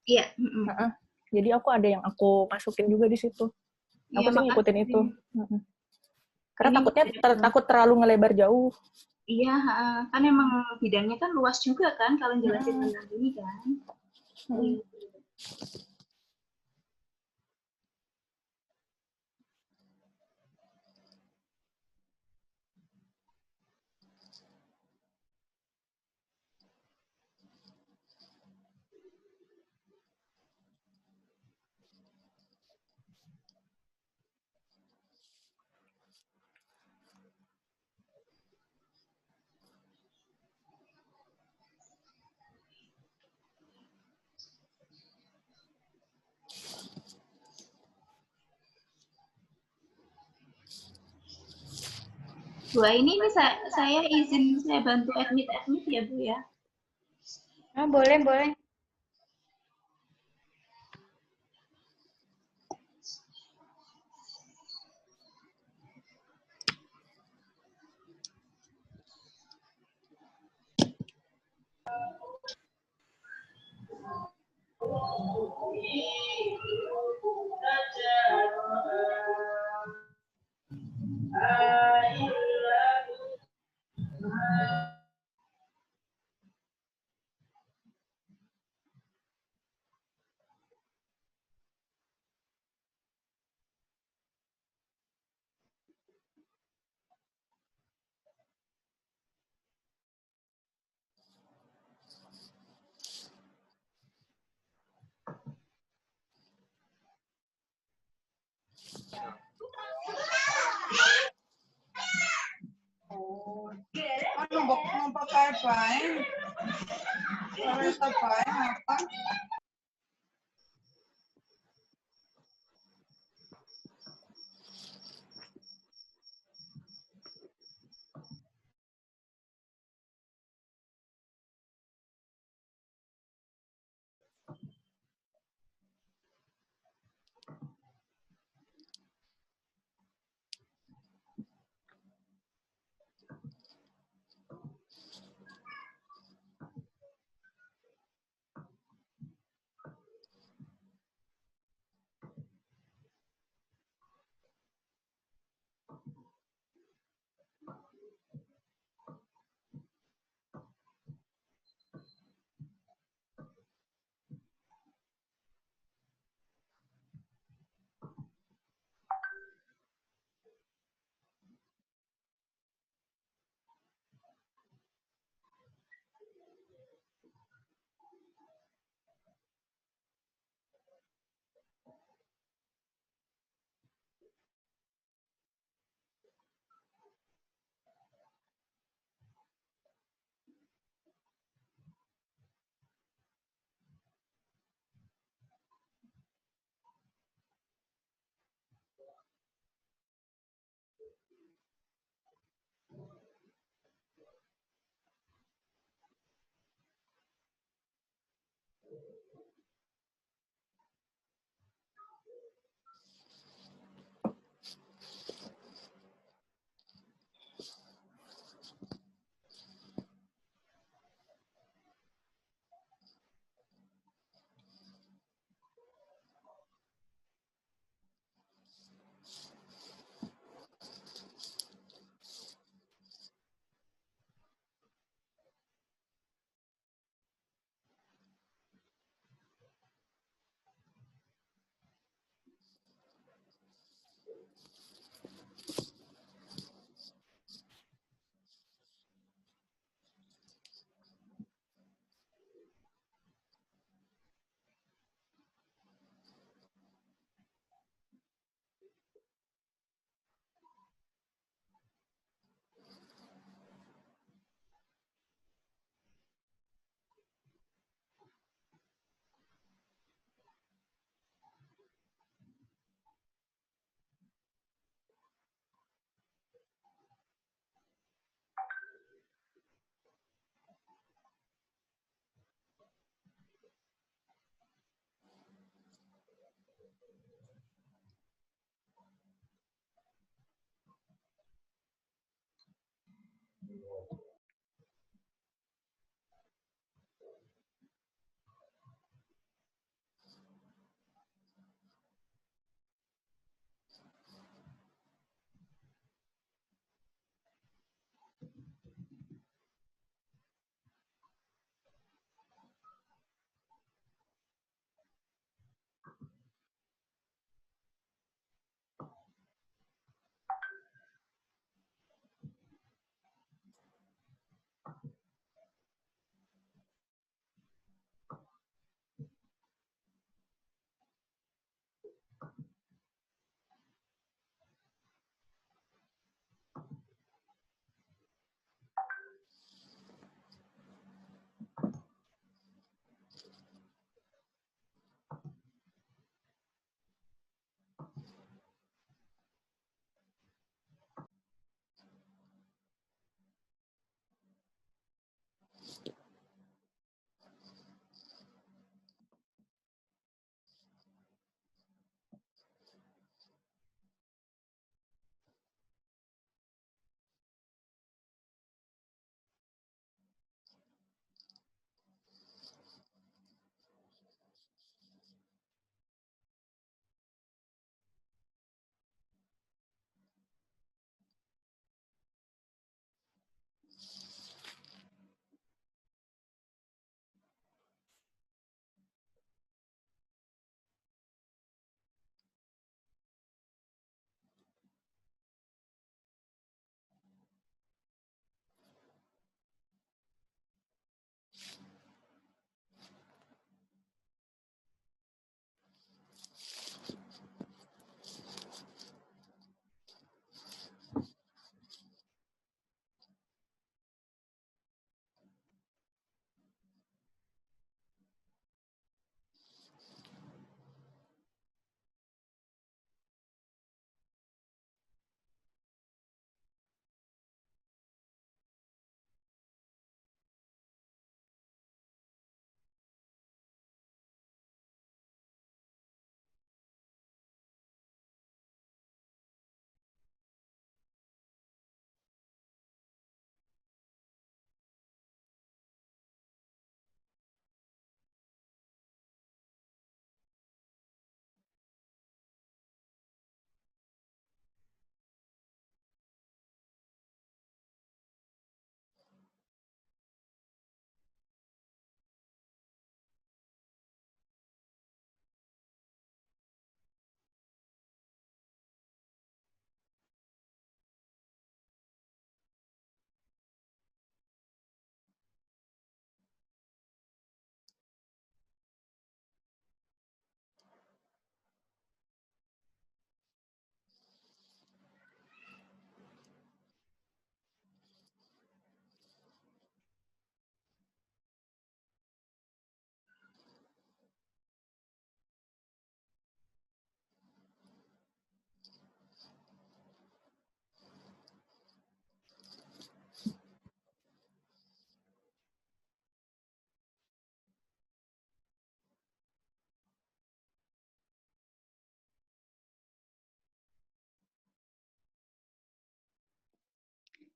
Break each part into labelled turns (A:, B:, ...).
A: Iya.
B: Heeh. Jadi aku ada yang aku masukin juga di situ. Aku
A: Iya,
B: sih
A: makanya
B: ngikutin itu. Karena
A: ini
B: takutnya takut terlalu ngelebar jauh.
A: iya, kan emang bidangnya kan luas juga kan kalau jelasin tentang ini kan. Bu, ini saya izin saya bantu admit ya Bu ya.
C: Oh, boleh, boleh.
D: Ano ba kung papayapain? Para sa pain, apa?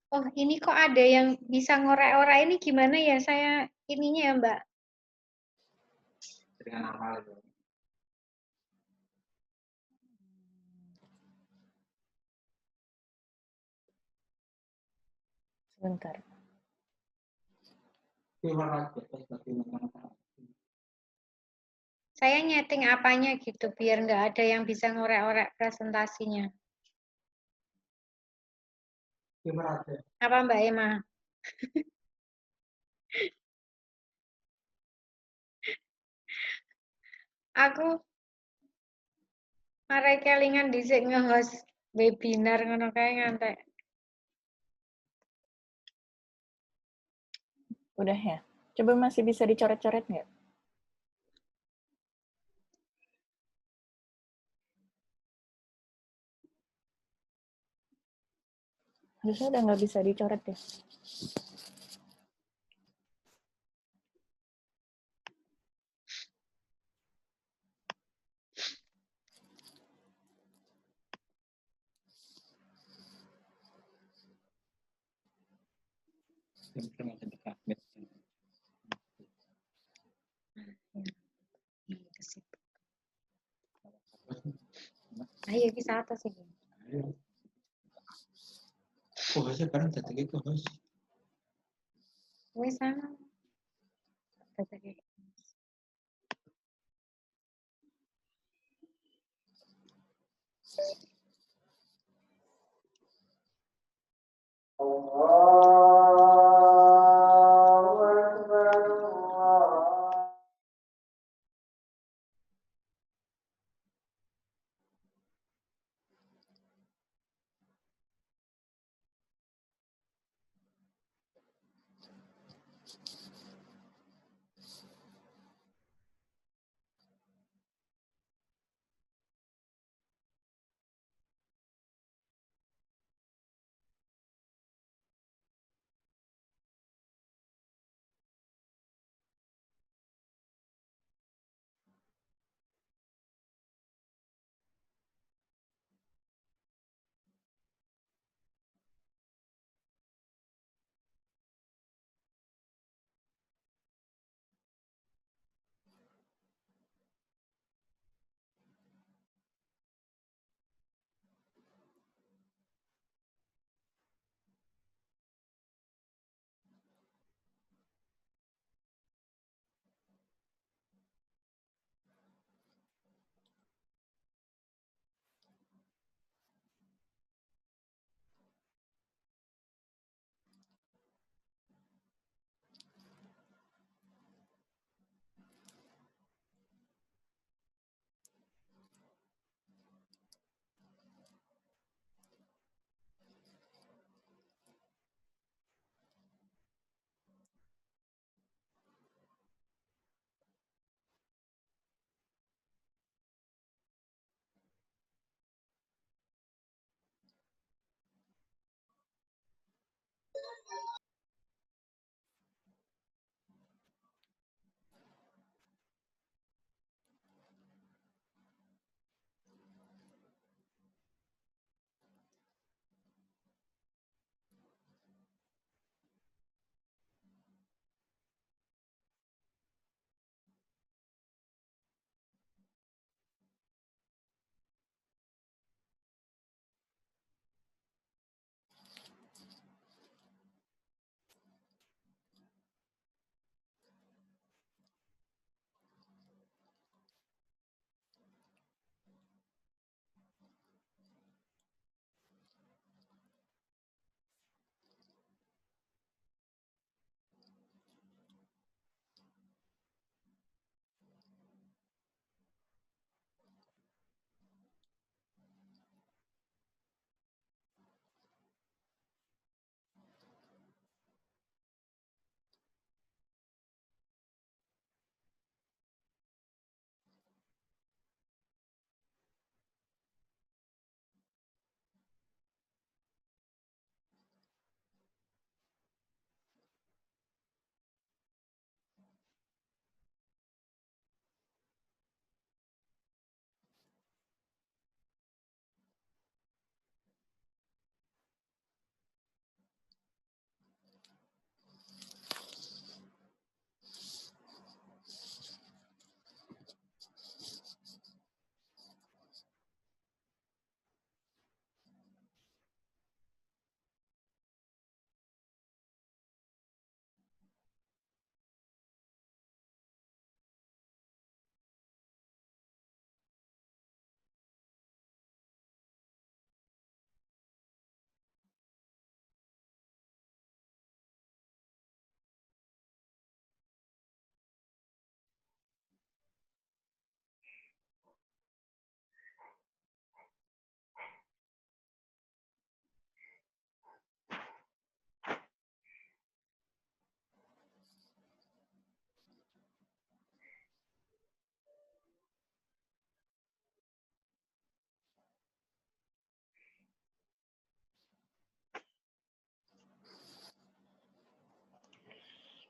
C: Oh, ini kok ada yang bisa ngorek-orek ini gimana ya? Saya ininya ya, Mbak.
E: Dengan amal itu.
B: Sebentar.
C: Saya nyeting apanya gitu biar nggak ada yang bisa ngorek-orek presentasinya. Apa Mbak Emma? Aku arek kelingan dhisik nge-host webinar ngono kae ngantek.
B: Udah ya? Coba masih bisa dicoret-coret nggak? Harusnya udah nggak bisa dicoret ya.
C: Ayo ki atas iki.
E: Oh, saya bareng tadi itu host.
C: Wis ana. Tetep.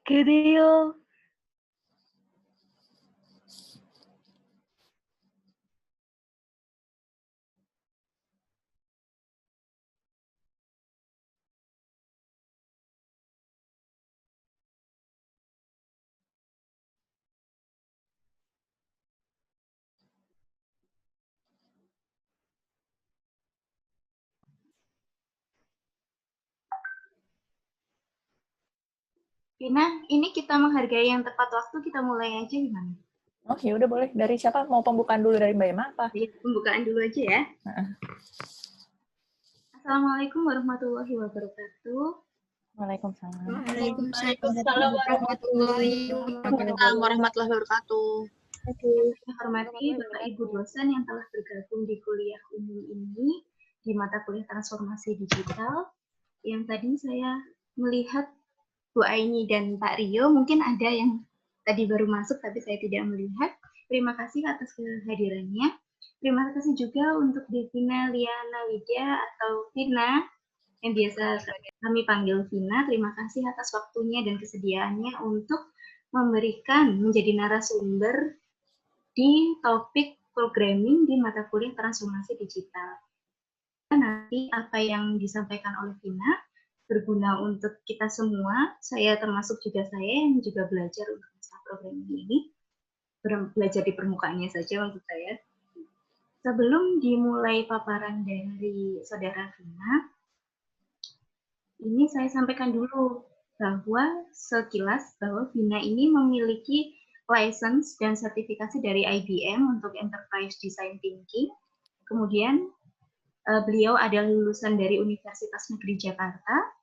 B: Good deal.
A: Vina, ini kita menghargai yang tepat waktu, kita mulai aja gimana?
B: Oh, ya udah boleh. Dari siapa? Mau pembukaan dulu dari Mbak Emma apa?
A: Pembukaan dulu aja ya.
B: Heeh.
A: Assalamualaikum warahmatullahi wabarakatuh.
B: Waalaikumsalam.
C: Waalaikumsalam warahmatullahi
F: warahmatullahi wabarakatuh.
A: Saya hormati Bapak Ibu dosen yang telah bergabung di kuliah umum ini di mata kuliah transformasi digital. Yang tadi saya melihat Bu Aini dan Pak Rio, mungkin ada yang tadi baru masuk tapi saya tidak melihat. Terima kasih atas kehadirannya. Terima kasih juga untuk Devina Liana Widya atau Vina, yang biasa kami panggil Vina. Terima kasih atas waktunya dan kesediaannya untuk memberikan menjadi narasumber di topik programming di mata kuliah transformasi digital. Nanti apa yang disampaikan oleh Vina berguna untuk kita semua, saya termasuk juga saya yang juga belajar untuk masalah programming ini, belajar di permukaannya saja untuk saya. Sebelum dimulai paparan dari Saudara Vina, ini saya sampaikan dulu bahwa sekilas bahwa Vina ini memiliki license dan sertifikasi dari IBM untuk Enterprise Design Thinking. Kemudian beliau adalah lulusan dari Universitas Negeri Jakarta.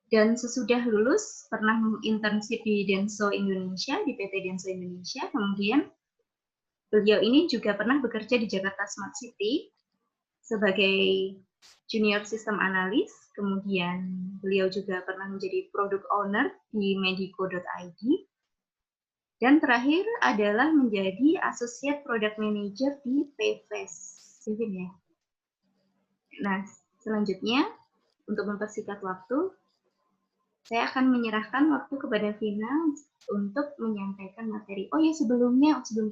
A: Dan sesudah lulus, pernah internship di Denso Indonesia, di PT Denso Indonesia. Kemudian beliau ini juga pernah bekerja di Jakarta Smart City sebagai junior system analis. Kemudian beliau juga pernah menjadi product owner di medico.id. Dan terakhir adalah menjadi associate product manager di PVS. Ya. Nah, selanjutnya untuk mempersingkat waktu, saya akan menyerahkan waktu kepada Vina untuk menyampaikan materi. Oh ya, sebelum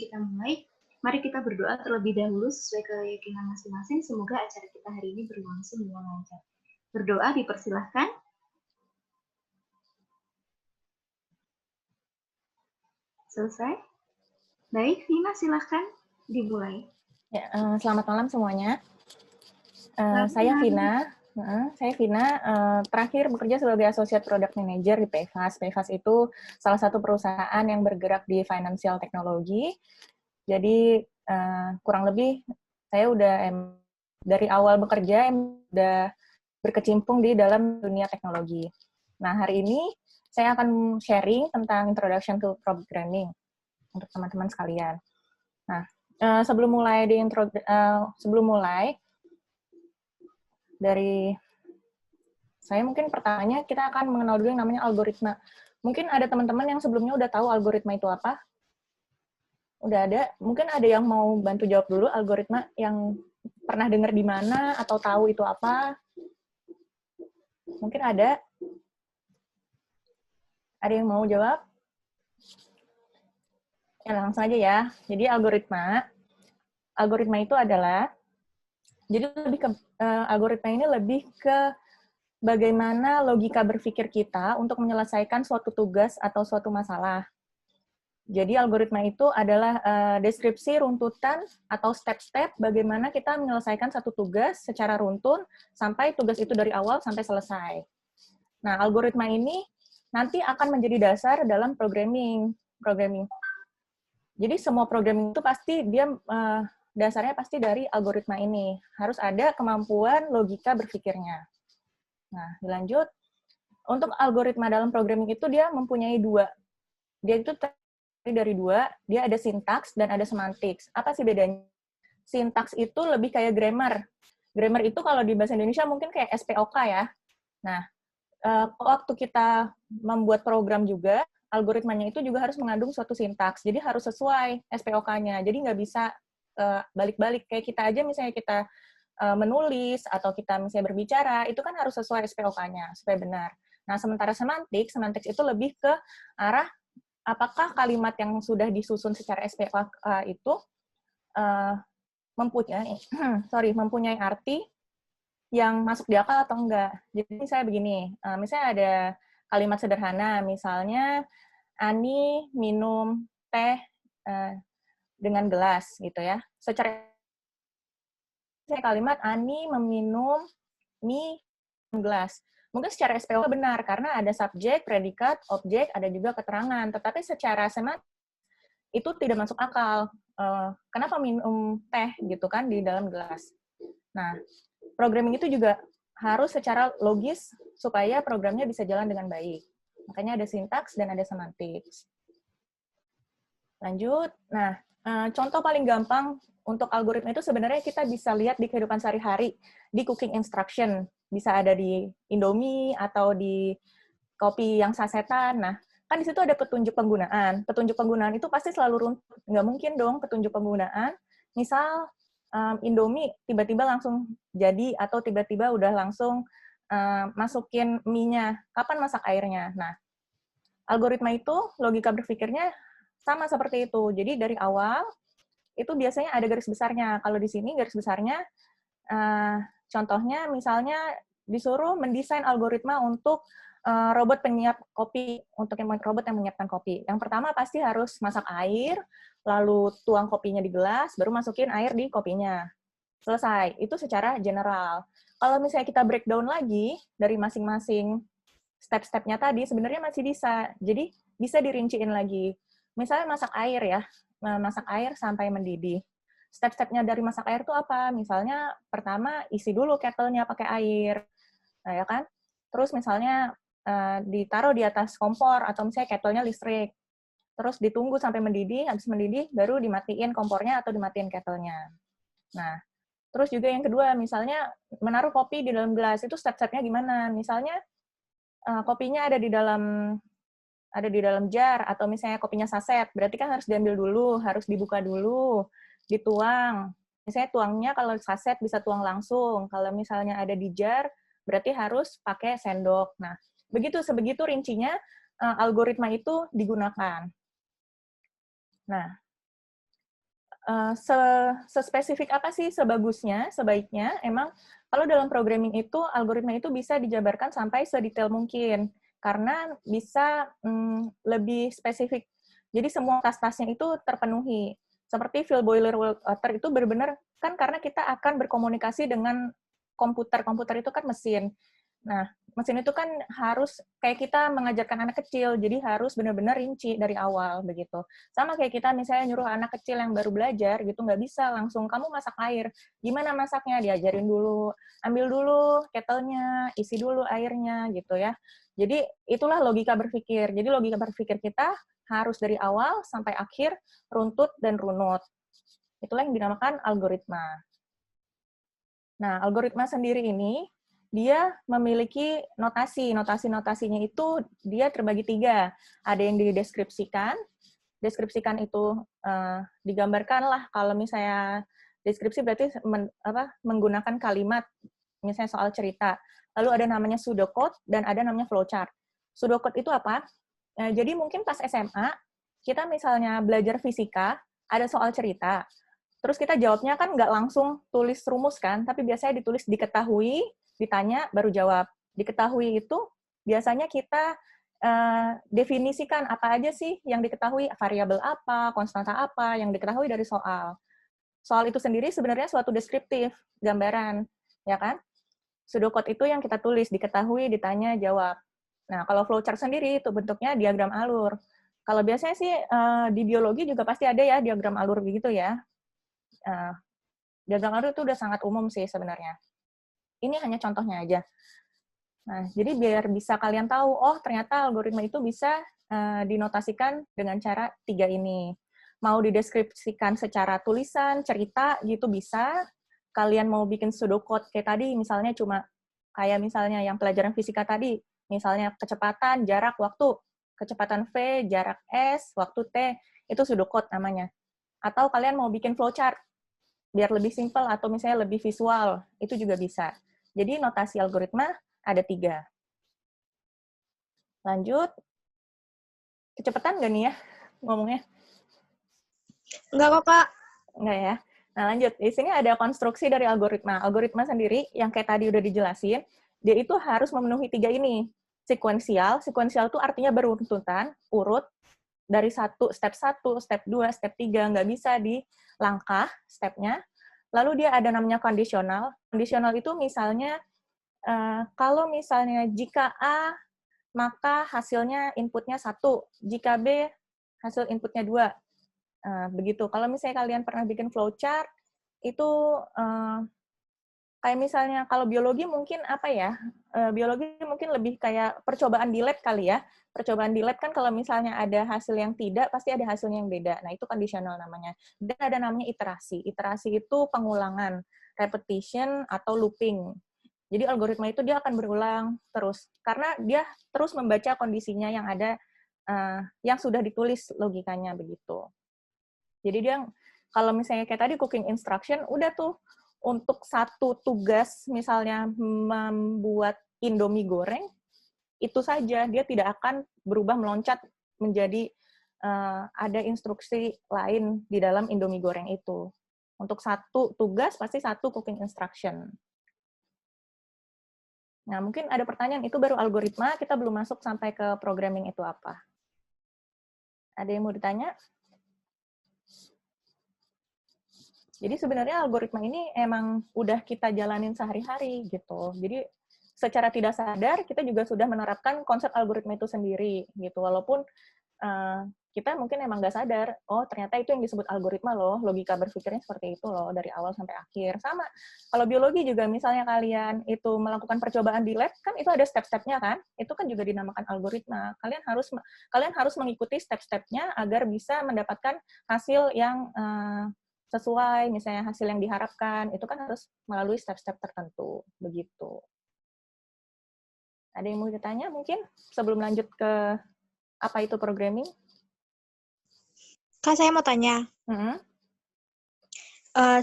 A: kita mulai, mari kita berdoa terlebih dahulu sesuai keyakinan masing-masing. Semoga acara kita hari ini berlangsung dengan lancar. Berdoa dipersilahkan. Selesai? Baik, Vina silahkan dimulai.
B: Ya, selamat malam semuanya. Saya Vina. Saya Vina, terakhir bekerja sebagai Associate Product Manager di PVAS. PVAS itu salah satu perusahaan yang bergerak di financial technology. Jadi kurang lebih saya udah dari awal bekerja udah berkecimpung di dalam dunia teknologi. Nah, hari ini saya akan sharing tentang Introduction to Programming untuk teman-teman sekalian. Nah, sebelum mulai dari saya mungkin pertamanya kita akan mengenal dulu yang namanya algoritma. Mungkin ada teman-teman yang sebelumnya udah tahu algoritma itu apa? Udah ada? Mungkin ada yang mau bantu jawab dulu algoritma yang pernah dengar di mana atau tahu itu apa? Mungkin ada? Ada yang mau jawab? Ya, langsung aja ya. Jadi algoritma itu adalah algoritma ini lebih ke bagaimana logika berpikir kita untuk menyelesaikan suatu tugas atau suatu masalah. Jadi algoritma itu adalah deskripsi runtutan atau step-step bagaimana kita menyelesaikan satu tugas secara runtun sampai tugas itu dari awal sampai selesai. Nah, algoritma ini nanti akan menjadi dasar dalam programming. Jadi semua programming itu pasti dia dasarnya pasti dari algoritma ini. Harus ada kemampuan logika berpikirnya. Nah, dilanjut. Untuk algoritma dalam programming itu dia mempunyai dua. Dia itu terdiri dari dua. Dia ada sintaks dan ada semantics. Apa sih bedanya? Sintaks itu lebih kayak grammar. Grammar itu kalau di bahasa Indonesia mungkin kayak SPOK ya. Nah, waktu kita membuat program juga, algoritmanya itu juga harus mengandung suatu sintaks. Jadi harus sesuai SPOK-nya. Jadi nggak bisa balik-balik. Kayak kita aja misalnya kita menulis atau kita misalnya berbicara, itu kan harus sesuai SPOK-nya supaya benar. Nah, sementara semantik itu lebih ke arah apakah kalimat yang sudah disusun secara SPK itu mempunyai arti yang masuk di akal atau enggak. Jadi misalnya begini, misalnya ada kalimat sederhana, misalnya Ani minum teh dengan gelas gitu ya. Secara kalimat Ani meminum mie dengan gelas. Mungkin secara SPO benar karena ada subjek, predikat, objek, ada juga keterangan. Tetapi secara semantik itu tidak masuk akal. Kenapa minum teh gitu kan di dalam gelas? Nah, programming itu juga harus secara logis supaya programnya bisa jalan dengan baik. Makanya ada sintaks dan ada semantik. Lanjut. Nah, contoh paling gampang untuk algoritma itu sebenarnya kita bisa lihat di kehidupan sehari-hari, di cooking instruction. Bisa ada di Indomie atau di kopi yang sasetan. Nah, kan di situ ada petunjuk penggunaan. Petunjuk penggunaan itu pasti selalu runtut. Nggak mungkin dong petunjuk penggunaan. Misal, Indomie tiba-tiba langsung jadi atau tiba-tiba udah langsung masukin mie-nya. Kapan masak airnya? Nah, algoritma itu logika berpikirnya sama seperti itu. Jadi dari awal itu biasanya ada garis besarnya. Kalau di sini garis besarnya, contohnya misalnya disuruh mendesain algoritma untuk robot penyiap kopi, untuk robot yang menyiapkan kopi. Yang pertama pasti harus masak air, lalu tuang kopinya di gelas, baru masukin air di kopinya. Selesai. Itu secara general. Kalau misalnya kita breakdown lagi dari masing-masing step-stepnya tadi, sebenarnya masih bisa. Jadi bisa dirinciin lagi. Misalnya masak air ya, masak air sampai mendidih. Step-stepnya dari masak air itu apa? Misalnya pertama isi dulu kettle-nya pakai air, nah ya kan? Terus misalnya ditaruh di atas kompor atau misalnya kettle-nya listrik. Terus ditunggu sampai mendidih, habis mendidih baru dimatiin kompornya atau dimatiin kettle-nya. Nah, terus juga yang kedua, misalnya menaruh kopi di dalam gelas, itu step-stepnya gimana? Misalnya kopinya ada di dalam jar, atau misalnya kopinya saset, berarti kan harus diambil dulu, harus dibuka dulu, dituang. Misalnya tuangnya kalau saset bisa tuang langsung, kalau misalnya ada di jar, berarti harus pakai sendok. Nah, sebegitu rincinya algoritma itu digunakan. Nah, sespesifik apa sih sebagusnya, sebaiknya, emang kalau dalam programming itu, algoritma itu bisa dijabarkan sampai sedetail mungkin, karena bisa lebih spesifik. Jadi semua tas-tasnya itu terpenuhi. Seperti fill boiler water itu benar-benar, kan karena kita akan berkomunikasi dengan komputer. Komputer itu kan mesin. Nah, mesin itu kan harus kayak kita mengajarkan anak kecil, jadi harus benar-benar rinci dari awal, begitu. Sama kayak kita misalnya nyuruh anak kecil yang baru belajar, gitu, nggak bisa langsung, kamu masak air. Gimana masaknya? Diajarin dulu. Ambil dulu kettle-nya, isi dulu airnya, gitu ya. Jadi, itulah logika berpikir. Jadi, logika berpikir kita harus dari awal sampai akhir, runtut dan runut. Itulah yang dinamakan algoritma. Nah, algoritma sendiri ini, dia memiliki notasi. Notasinya itu dia terbagi 3. Ada yang dideskripsikan. Deskripsikan itu digambarkan lah. Kalau misalnya deskripsi berarti menggunakan kalimat, misalnya soal cerita. Lalu ada namanya pseudocode dan ada namanya flowchart. Pseudocode itu apa? Jadi mungkin pas SMA, kita misalnya belajar fisika, ada soal cerita. Terus kita jawabnya kan nggak langsung tulis rumus kan, tapi biasanya ditulis diketahui, ditanya, baru jawab. Diketahui itu biasanya kita definisikan apa aja sih yang diketahui, variabel apa, konstanta apa, yang diketahui dari soal. Soal itu sendiri sebenarnya suatu deskriptif, gambaran, ya kan? Pseudocode itu yang kita tulis, diketahui, ditanya, jawab. Nah, kalau flowchart sendiri itu bentuknya diagram alur. Kalau biasanya sih di biologi juga pasti ada ya diagram alur begitu ya. Diagram alur itu udah sangat umum sih sebenarnya. Ini hanya contohnya aja. Nah, jadi biar bisa kalian tahu, oh ternyata algoritma itu bisa dinotasikan dengan cara 3 ini. Mau dideskripsikan secara tulisan, cerita gitu bisa. Kalian mau bikin pseudocode kayak tadi, misalnya cuma kayak misalnya yang pelajaran fisika tadi, misalnya kecepatan, jarak, waktu. Kecepatan V, jarak S, waktu T, itu pseudocode namanya. Atau kalian mau bikin flowchart, biar lebih simpel atau misalnya lebih visual, itu juga bisa. Jadi notasi algoritma ada 3. Lanjut. Kecepatan nggak nih ya ngomongnya?
F: Enggak kok, Kak.
B: Enggak ya. Nah, lanjut. Di sini ada konstruksi dari algoritma. Algoritma sendiri, yang kayak tadi udah dijelasin, dia itu harus memenuhi 3 ini. Sekuensial. Sekuensial itu artinya berurutan, urut, dari step 1, step 2, step 3. Nggak bisa di langkah stepnya. Lalu dia ada namanya kondisional. Kondisional itu misalnya, kalau misalnya jika A, maka hasilnya inputnya 1. Jika B, hasil inputnya 2. Begitu. Kalau misalnya kalian pernah bikin flowchart, itu kayak misalnya kalau biologi mungkin apa ya? Biologi mungkin lebih kayak percobaan di lab kali ya. Percobaan di lab kan kalau misalnya ada hasil yang tidak, pasti ada hasilnya yang beda. Nah, itu conditional namanya. Dan ada namanya iterasi. Iterasi itu pengulangan, repetition atau looping. Jadi algoritma itu dia akan berulang terus. Karena dia terus membaca kondisinya yang ada, yang sudah ditulis logikanya begitu. Jadi dia, kalau misalnya kayak tadi cooking instruction, udah tuh untuk satu tugas misalnya membuat Indomie goreng, itu saja, dia tidak akan berubah meloncat menjadi ada instruksi lain di dalam Indomie goreng itu. Untuk satu tugas pasti satu cooking instruction. Nah, mungkin ada pertanyaan, itu baru algoritma, kita belum masuk sampai ke programming itu apa. Ada yang mau ditanya? Jadi sebenarnya algoritma ini emang udah kita jalanin sehari-hari gitu. Jadi secara tidak sadar kita juga sudah menerapkan konsep algoritma itu sendiri gitu. Walaupun kita mungkin emang nggak sadar, oh ternyata itu yang disebut algoritma loh, logika berpikirnya seperti itu loh dari awal sampai akhir. Sama kalau biologi juga, misalnya kalian itu melakukan percobaan di lab, kan itu ada step-stepnya kan, itu kan juga dinamakan algoritma. Kalian harus mengikuti step-stepnya agar bisa mendapatkan hasil yang sesuai, misalnya hasil yang diharapkan, itu kan harus melalui step-step tertentu, begitu. Ada yang mau ditanya mungkin sebelum lanjut ke apa itu programming?
F: Kak, saya mau tanya.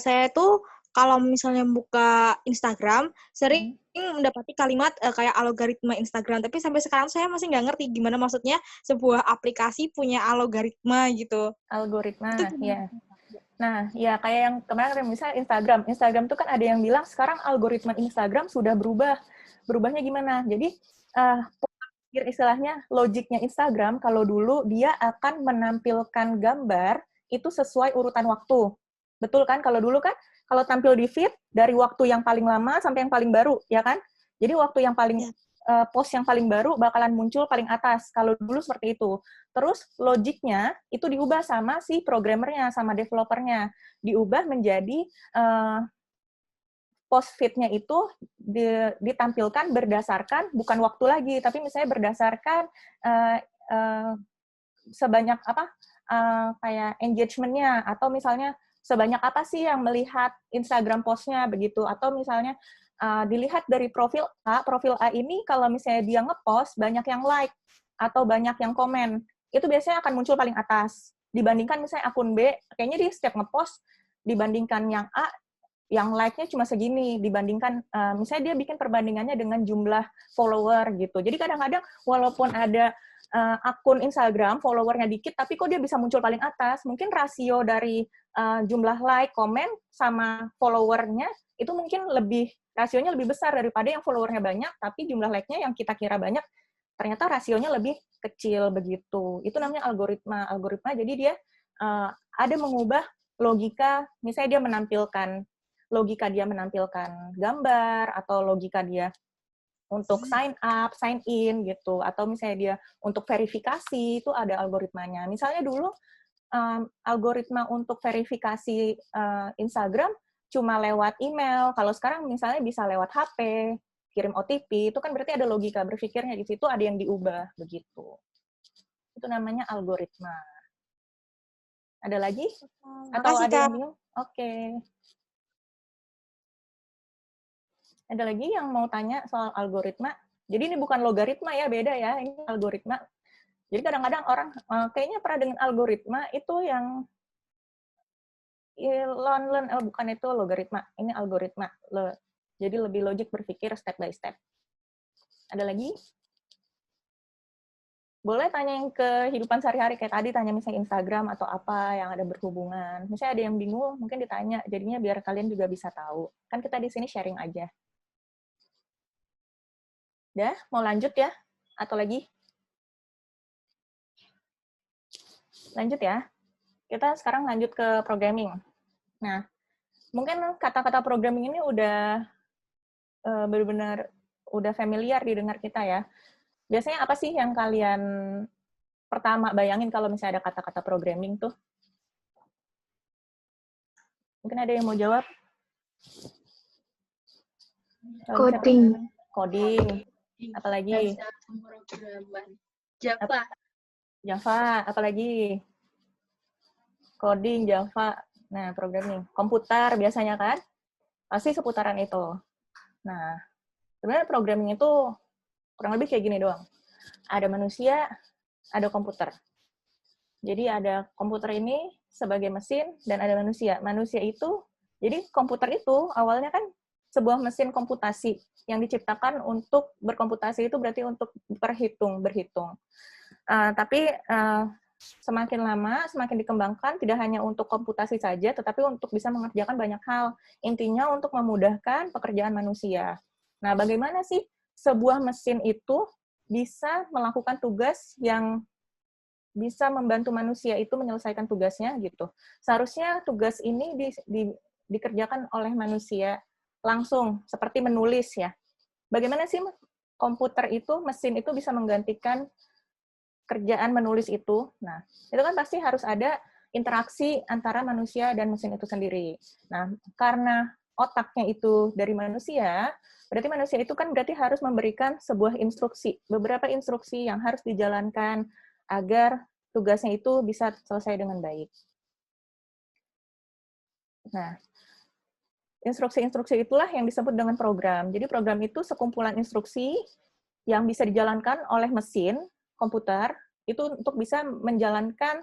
F: Saya tuh kalau misalnya buka Instagram, sering mendapati kalimat kayak algoritma Instagram, tapi sampai sekarang saya masih nggak ngerti gimana maksudnya sebuah aplikasi punya algoritma gitu.
B: Algoritma,
F: Itu
B: ya. Nah, ya kayak yang kemarin misalnya Instagram tuh kan ada yang bilang sekarang algoritma Instagram sudah berubah. Berubahnya gimana? Jadi istilahnya logiknya Instagram, kalau dulu dia akan menampilkan gambar itu sesuai urutan waktu. Betul kan? Kalau dulu kan kalau tampil di feed dari waktu yang paling lama sampai yang paling baru, ya kan? Jadi waktu yang paling post yang paling baru bakalan muncul paling atas. Kalau dulu seperti itu. Terus logiknya itu diubah sama si programmernya, sama developernya. Diubah menjadi post feed-nya itu ditampilkan berdasarkan bukan waktu lagi, tapi misalnya berdasarkan sebanyak apa kayak engagement-nya, atau misalnya sebanyak apa sih yang melihat Instagram post-nya begitu, atau misalnya dilihat dari profil A ini kalau misalnya dia ngepost banyak yang like atau banyak yang komen, itu biasanya akan muncul paling atas dibandingkan misalnya akun B, kayaknya dia setiap ngepost dibandingkan yang A, yang like-nya cuma segini dibandingkan misalnya dia bikin perbandingannya dengan jumlah follower gitu. Jadi kadang-kadang walaupun ada akun Instagram followernya dikit, tapi kok dia bisa muncul paling atas? Mungkin rasio dari jumlah like, komen sama followernya itu mungkin rasionya lebih besar daripada yang followernya banyak, tapi jumlah like-nya yang kita kira banyak ternyata rasionya lebih kecil begitu. Itu namanya algoritma. Algoritma jadi dia ada mengubah logika, misalnya dia menampilkan gambar, atau logika dia untuk sign up, sign in, gitu. Atau misalnya dia untuk verifikasi, itu ada algoritmanya. Misalnya dulu, algoritma untuk verifikasi Instagram cuma lewat email. Kalau sekarang misalnya bisa lewat HP, kirim OTP, itu kan berarti ada logika berpikirnya. Di situ ada yang diubah, begitu. Itu namanya algoritma. Ada lagi? Atau
F: Makasih,
B: ada yang
F: Kak.
B: bingung? Oke. Ada lagi yang mau tanya soal algoritma? Jadi ini bukan logaritma ya, beda ya, ini algoritma. Jadi kadang-kadang orang kayaknya pernah dengan algoritma itu yang bukan itu logaritma, ini algoritma. Jadi lebih logik berpikir step by step. Ada lagi? boleh tanya yang kehidupan sehari-hari kayak tadi, tanya misalnya Instagram atau apa yang ada berhubungan. Misalnya ada yang bingung, mungkin ditanya, jadinya biar kalian juga bisa tahu. Kan kita di sini sharing aja. Udah, mau lanjut ya? Atau lagi? Lanjut ya. Kita sekarang lanjut ke programming. Nah, mungkin kata-kata programming ini udah benar-benar udah familiar didengar kita ya. Biasanya apa sih yang kalian pertama bayangin kalau misalnya ada kata-kata programming tuh? Mungkin ada yang mau jawab?
C: Coding.
B: Coding. Apalagi?
C: Java.
B: Java. Apalagi? Coding, Java. Nah, programming. Komputer biasanya kan? Pasti seputaran itu. Nah, sebenarnya programming itu kurang lebih kayak gini doang. Ada manusia, ada komputer. Jadi ada komputer ini sebagai mesin dan ada manusia. Manusia itu, jadi komputer itu awalnya kan sebuah mesin komputasi yang diciptakan untuk berkomputasi, itu berarti untuk berhitung. Tapi semakin lama, semakin dikembangkan, tidak hanya untuk komputasi saja, tetapi untuk bisa mengerjakan banyak hal. Intinya untuk memudahkan pekerjaan manusia. Nah, bagaimana sih sebuah mesin itu bisa melakukan tugas yang bisa membantu manusia itu menyelesaikan tugasnya gitu. Seharusnya tugas ini dikerjakan oleh manusia langsung, seperti menulis ya. Bagaimana sih komputer itu, mesin itu bisa menggantikan kerjaan menulis itu? Nah, itu kan pasti harus ada interaksi antara manusia dan mesin itu sendiri. Nah, karena otaknya itu dari manusia, berarti manusia itu kan berarti harus memberikan sebuah instruksi, beberapa instruksi yang harus dijalankan agar tugasnya itu bisa selesai dengan baik. Nah, instruksi-instruksi itulah yang disebut dengan program. Jadi program itu sekumpulan instruksi yang bisa dijalankan oleh mesin, komputer, itu untuk bisa menjalankan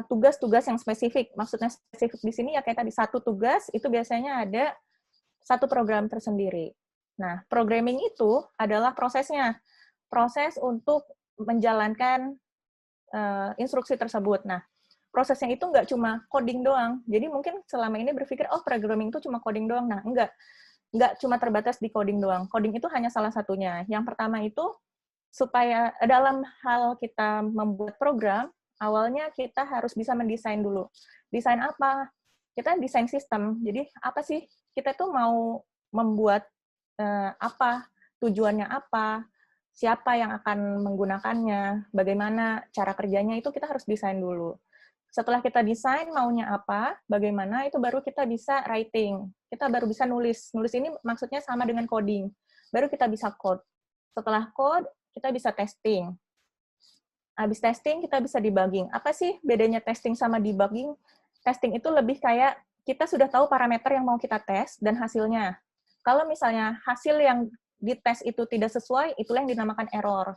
B: tugas-tugas yang spesifik. Maksudnya spesifik di sini ya kayak tadi, satu tugas itu biasanya ada satu program tersendiri. Nah, programming itu adalah prosesnya. Proses untuk menjalankan instruksi tersebut. Nah, prosesnya itu nggak cuma coding doang. Jadi mungkin selama ini berpikir, oh programming itu cuma coding doang. Nah, nggak cuma terbatas di coding doang. Coding itu hanya salah satunya. Yang pertama itu, supaya dalam hal kita membuat program, awalnya kita harus bisa mendesain dulu. Desain apa? Kita desain sistem. Jadi apa sih? Kita tuh mau membuat apa? Tujuannya apa? Siapa yang akan menggunakannya? Bagaimana cara kerjanya? Itu kita harus desain dulu. Setelah kita desain maunya apa, bagaimana, itu baru kita bisa writing. Kita baru bisa nulis. Nulis ini maksudnya sama dengan coding. Baru kita bisa code. Setelah code, kita bisa testing. Habis testing, kita bisa debugging. Apa sih bedanya testing sama debugging? Testing itu lebih kayak kita sudah tahu parameter yang mau kita tes dan hasilnya. Kalau misalnya hasil yang dites itu tidak sesuai, itulah yang dinamakan error.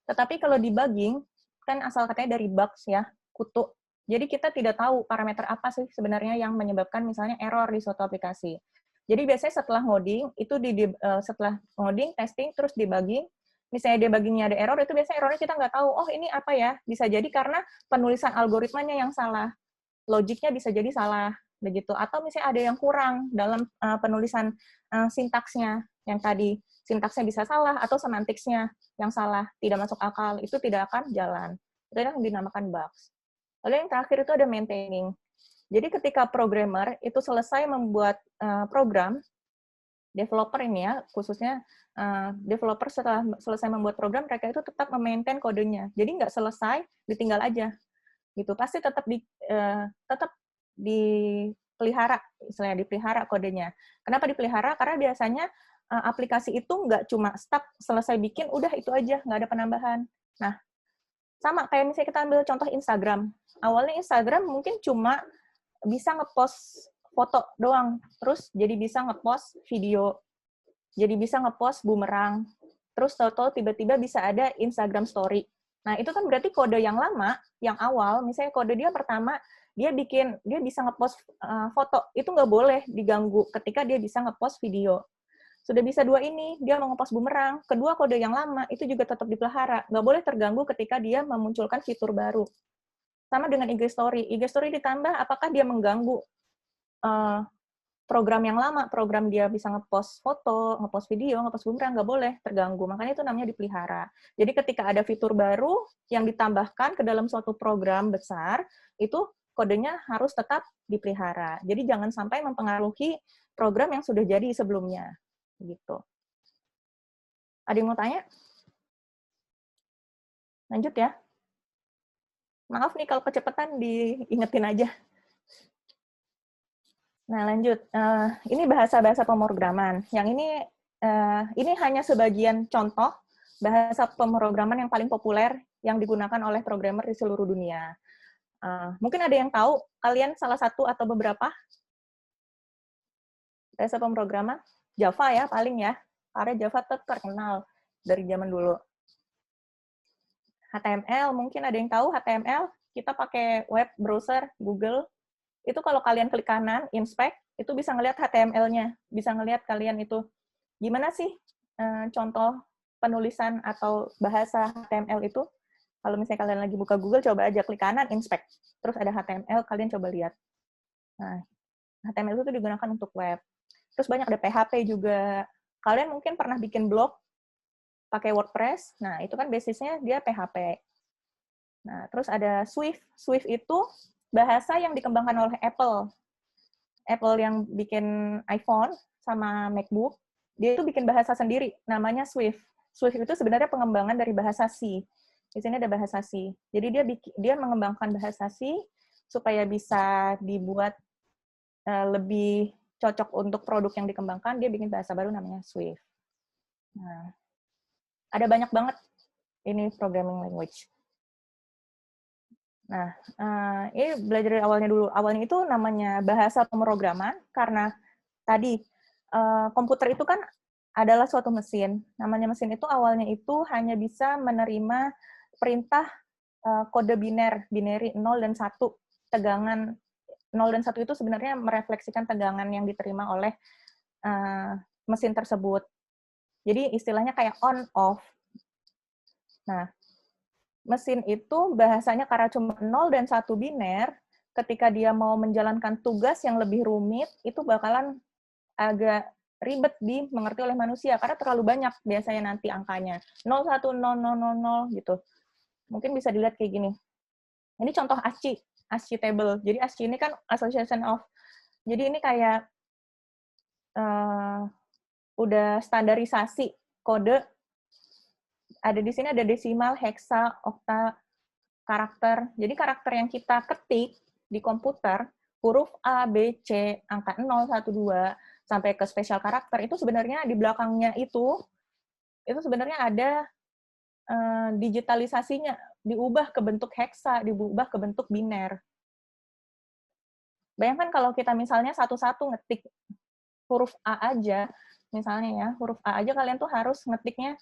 B: Tetapi kalau debugging, kan asal katanya dari bugs ya, kutu. Jadi kita tidak tahu parameter apa sih sebenarnya yang menyebabkan misalnya error di suatu aplikasi. Jadi biasanya setelah ngoding, itu setelah ngoding, testing, terus debugging, misalnya debuggingnya ada error, itu biasanya errornya kita nggak tahu, oh ini apa ya, bisa jadi karena penulisan algoritmanya yang salah, logiknya bisa jadi salah, begitu. Atau misalnya ada yang kurang dalam penulisan sintaksnya, yang tadi sintaksnya bisa salah, atau semantiksnya yang salah, tidak masuk akal, itu tidak akan jalan. Itu yang dinamakan bugs. Lalu yang terakhir itu ada maintaining. Jadi ketika programmer itu selesai membuat program, developer ini ya, khususnya developer setelah selesai membuat program, mereka itu tetap memaintain kodenya. Jadi nggak selesai, ditinggal aja. Gitu. Pasti tetap dipelihara, istilahnya dipelihara kodenya. Kenapa dipelihara? Karena biasanya aplikasi itu nggak cuma stuck, selesai bikin, udah itu aja, nggak ada penambahan. Nah, sama kayak misalnya kita ambil contoh Instagram. Awalnya Instagram mungkin cuma bisa ngepost foto doang, terus jadi bisa ngepost video, jadi bisa ngepost bumerang, terus tahu-tahu tiba-tiba bisa ada Instagram Story. Nah, itu kan berarti kode yang lama, yang awal, misalnya kode dia pertama, dia bisa ngepost foto, itu nggak boleh diganggu ketika dia bisa ngepost video. Sudah bisa 2 ini, dia mau ngepost bumerang. Kedua, kode yang lama itu juga tetap dipelihara. Nggak boleh terganggu ketika dia memunculkan fitur baru. Sama dengan IG Story. IG Story ditambah, apakah dia mengganggu program yang lama, program dia bisa ngepost foto, ngepost video, ngepost bumerang, nggak boleh terganggu. Makanya itu namanya dipelihara. Jadi ketika ada fitur baru yang ditambahkan ke dalam suatu program besar, itu kodenya harus tetap dipelihara. Jadi jangan sampai mempengaruhi program yang sudah jadi sebelumnya. Gitu. Ada yang mau tanya? Lanjut ya. Maaf nih kalau kecepatan diingetin aja. Nah, lanjut. Ini bahasa-bahasa pemrograman. Yang ini hanya sebagian contoh bahasa pemrograman yang paling populer yang digunakan oleh programmer di seluruh dunia. Mungkin ada yang tahu, kalian salah satu atau beberapa bahasa pemrograman? Java ya, paling ya. Karena Java terkenal dari zaman dulu. HTML, mungkin ada yang tahu HTML? Kita pakai web browser, Google. Itu kalau kalian klik kanan, inspect, itu bisa ngelihat HTML-nya. Bisa ngelihat kalian itu gimana sih contoh penulisan atau bahasa HTML itu. Kalau misalnya kalian lagi buka Google, coba aja klik kanan, inspect. Terus ada HTML, kalian coba lihat. Nah, HTML itu digunakan untuk web. Terus banyak ada PHP juga. Kalian mungkin pernah bikin blog pakai WordPress. Nah, itu kan basisnya dia PHP. Nah, terus ada Swift. Swift itu bahasa yang dikembangkan oleh Apple. Apple yang bikin iPhone sama MacBook, dia itu bikin bahasa sendiri, namanya Swift. Swift itu sebenarnya pengembangan dari bahasa C. Di sini ada bahasa C. Jadi dia mengembangkan bahasa C supaya bisa dibuat lebih cocok untuk produk yang dikembangkan, dia bikin bahasa baru namanya Swift. Nah, ada banyak banget ini programming language. Nah, ini belajar dari awalnya dulu. Awalnya itu namanya bahasa pemrograman, karena tadi komputer itu kan adalah suatu mesin. Namanya mesin itu awalnya itu hanya bisa menerima perintah kode binary 0 dan 1. Tegangan 0 dan 1 itu sebenarnya merefleksikan tegangan yang diterima oleh mesin tersebut. Jadi istilahnya kayak on-off. Nah, mesin itu bahasanya karena cuma 0 dan 1 biner, ketika dia mau menjalankan tugas yang lebih rumit, itu bakalan agak ribet dimengerti oleh manusia, karena terlalu banyak biasanya nanti angkanya. 0, 1, 0, 0, 0, 0, gitu. Mungkin bisa dilihat kayak gini. Ini contoh ASCII table. Jadi ASCII ini kan Association of, jadi ini kayak udah standarisasi kode. Ada di sini ada desimal, heksa, okta, karakter. Jadi karakter yang kita ketik di komputer, huruf A, B, C, angka 0, 1, 2, sampai ke spesial karakter, itu sebenarnya di belakangnya itu sebenarnya ada digitalisasinya, diubah ke bentuk heksa, diubah ke bentuk biner. Bayangkan kalau kita misalnya satu-satu ngetik huruf A aja, misalnya ya, huruf A aja kalian tuh harus ngetiknya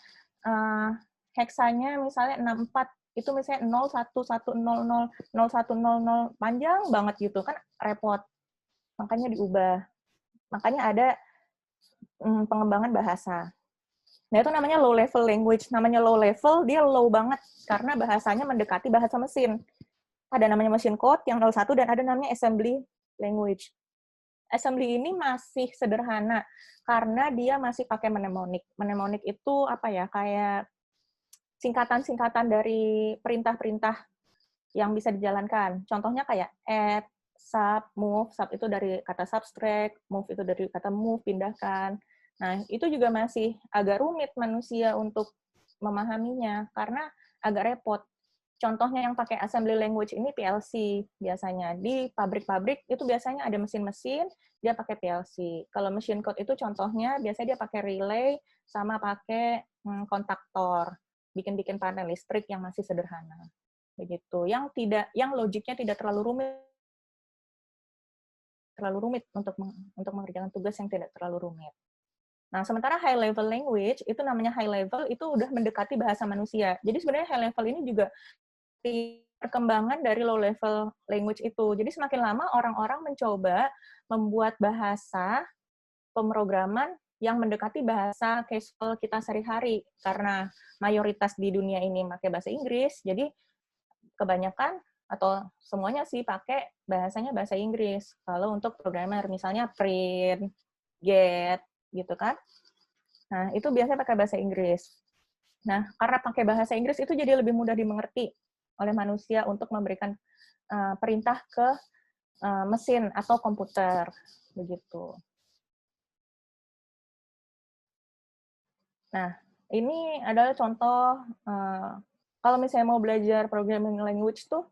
B: heksanya misalnya 64, itu misalnya 01100 0100, panjang banget gitu kan, repot. Makanya diubah. Makanya ada pengembangan bahasa. Nah, itu namanya low level language. Namanya low level, dia low banget karena bahasanya mendekati bahasa mesin. Ada namanya machine code yang 01 dan ada namanya assembly language. Assembly ini masih sederhana karena dia masih pakai mnemonic. Mnemonic itu apa ya? Kayak singkatan-singkatan dari perintah-perintah yang bisa dijalankan. Contohnya kayak add, sub, move. Sub itu dari kata subtract, move itu dari kata move, pindahkan. Nah, itu juga masih agak rumit manusia untuk memahaminya karena agak repot. Contohnya yang pakai assembly language ini PLC biasanya. Di pabrik-pabrik itu biasanya ada mesin-mesin, dia pakai PLC. Kalau machine code itu contohnya biasanya dia pakai relay sama pakai kontaktor. Bikin-bikin panel listrik yang masih sederhana. Begitu. Yang logiknya tidak terlalu rumit untuk mengerjakan tugas yang tidak terlalu rumit. Nah, sementara high level language itu namanya high level itu udah mendekati bahasa manusia. Jadi sebenarnya high level ini juga perkembangan dari low level language itu. Jadi semakin lama orang-orang mencoba membuat bahasa pemrograman yang mendekati bahasa casual kita sehari-hari. Karena mayoritas di dunia ini pakai bahasa Inggris, jadi kebanyakan atau semuanya sih pakai bahasanya bahasa Inggris. Kalau untuk programmer, misalnya print, get, gitu kan. Nah, itu biasanya pakai bahasa Inggris. Nah, karena pakai bahasa Inggris itu jadi lebih mudah dimengerti oleh manusia untuk memberikan perintah ke mesin atau komputer, begitu. Nah, ini adalah contoh kalau misalnya mau belajar programming language tuh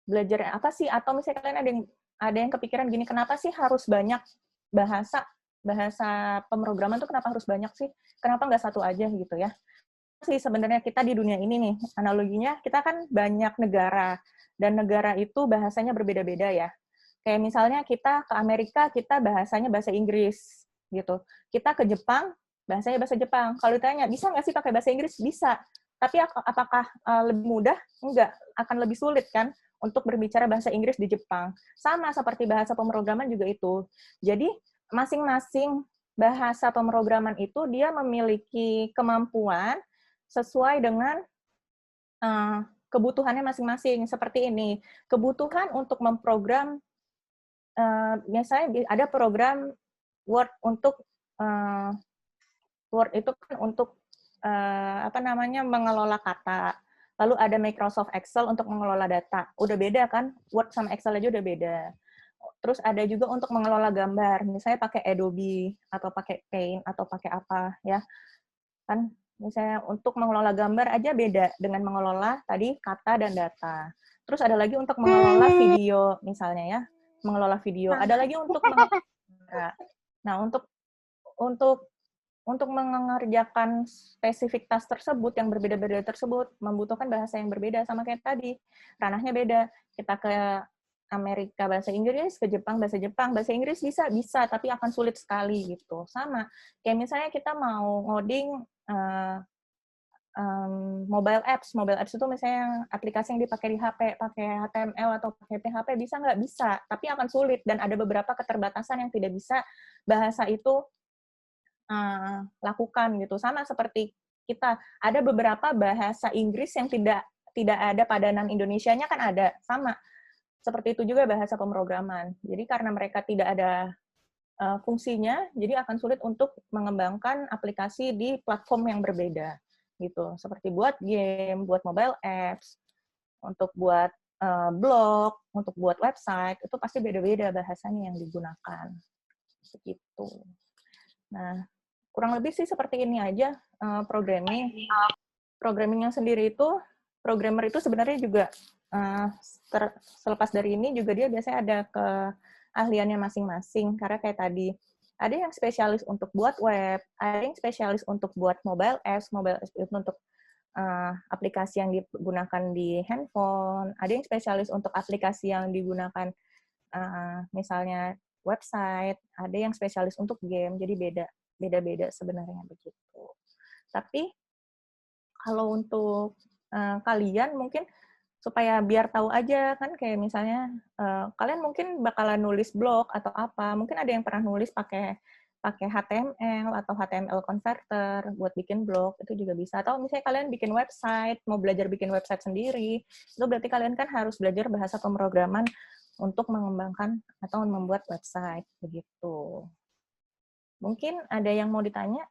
B: belajar apa sih? Atau misalnya kalian ada yang kepikiran gini, kenapa sih harus banyak bahasa pemrograman tuh kenapa harus banyak sih? Kenapa nggak satu aja gitu ya? Sih sebenarnya kita di dunia ini nih, analoginya kita kan banyak negara, dan negara itu bahasanya berbeda-beda ya. Kayak misalnya kita ke Amerika, kita bahasanya bahasa Inggris, gitu. Kita ke Jepang, bahasanya bahasa Jepang. Kalau ditanya, bisa nggak sih pakai bahasa Inggris? Bisa. Tapi apakah lebih mudah? Enggak. Akan lebih sulit kan untuk berbicara bahasa Inggris di Jepang. Sama seperti bahasa pemrograman juga itu. Jadi, masing-masing bahasa pemrograman itu dia memiliki kemampuan sesuai dengan kebutuhannya masing-masing. Seperti ini, kebutuhan untuk memprogram, biasanya ada program Word untuk Word itu kan untuk mengelola kata. Lalu ada Microsoft Excel untuk mengelola data. Udah beda kan? Word sama Excel aja udah beda. Terus ada juga untuk mengelola gambar. Misalnya pakai Adobe atau pakai Paint atau pakai apa ya. Kan misalnya untuk mengelola gambar aja beda dengan mengelola tadi kata dan data. Terus ada lagi untuk mengelola video misalnya ya. Mengelola video. Ada lagi untuk nah, untuk mengerjakan spesifik task tersebut yang berbeda-beda tersebut membutuhkan bahasa yang berbeda sama kayak tadi. Ranahnya beda. Kita ke Amerika bahasa Inggris, ke Jepang bahasa Jepang. Bahasa Inggris bisa, tapi akan sulit sekali gitu. Sama. Kayak misalnya kita mau ngoding mobile apps. Mobile apps itu misalnya aplikasi yang dipakai di HP, pakai HTML atau pakai PHP, bisa nggak? Bisa. Tapi akan sulit dan ada beberapa keterbatasan yang tidak bisa bahasa itu lakukan gitu. Sama seperti kita ada beberapa bahasa Inggris yang tidak ada padanan Indonesianya kan ada, sama. Seperti itu juga bahasa pemrograman. Jadi karena mereka tidak ada fungsinya, jadi akan sulit untuk mengembangkan aplikasi di platform yang berbeda gitu. Seperti buat game, buat mobile apps, untuk buat blog, untuk buat website, itu pasti beda-beda bahasanya yang digunakan. Begitu. Nah, kurang lebih sih seperti ini aja programming. Programmingnya sendiri itu, programmer itu sebenarnya juga selepas dari ini juga dia biasanya ada keahliannya masing-masing. Karena kayak tadi, ada yang spesialis untuk buat web, ada yang spesialis untuk buat mobile apps itu untuk aplikasi yang digunakan di handphone, ada yang spesialis untuk aplikasi yang digunakan misalnya website, ada yang spesialis untuk game, jadi beda-beda sebenarnya begitu. Tapi kalau untuk kalian mungkin supaya biar tahu aja kan kayak misalnya kalian mungkin bakalan nulis blog atau apa, mungkin ada yang pernah nulis pakai HTML atau HTML converter buat bikin blog, itu juga bisa. Atau misalnya kalian bikin website, mau belajar bikin website sendiri, itu berarti kalian kan harus belajar bahasa pemrograman untuk mengembangkan atau membuat website begitu. Mungkin ada yang mau ditanya?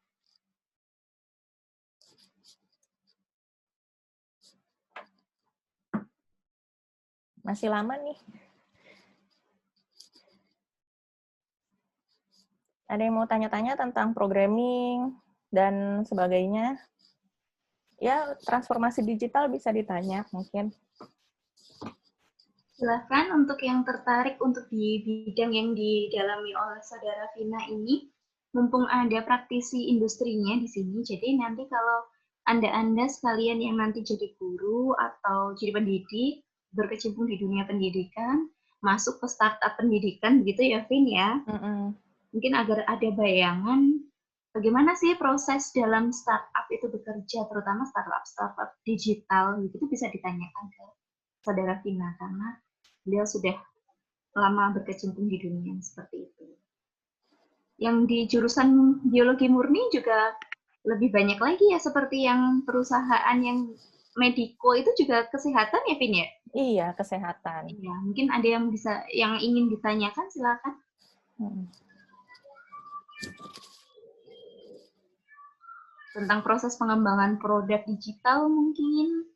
B: Masih lama nih. Ada yang mau tanya-tanya tentang programming dan sebagainya? Ya, transformasi digital bisa ditanya mungkin.
A: Silakan untuk yang tertarik untuk di bidang yang didalami oleh Saudara Vina ini, mumpung ada praktisi industrinya di sini, jadi nanti kalau Anda sekalian yang nanti jadi guru atau jadi pendidik, berkecimpung di dunia pendidikan, masuk ke startup pendidikan, begitu ya, Vin ya? Mungkin agar ada bayangan bagaimana sih proses dalam startup itu bekerja, terutama startup digital, itu bisa ditanyakan ke Saudara Vina, karena beliau sudah lama berkecimpung di dunia seperti itu. Yang di jurusan biologi murni juga lebih banyak lagi ya, seperti yang perusahaan yang Mediko itu juga kesehatan ya, Vin ya?
B: Iya, kesehatan.
A: Iya, mungkin ada yang ingin ditanyakan, silakan. Tentang proses pengembangan produk digital mungkin.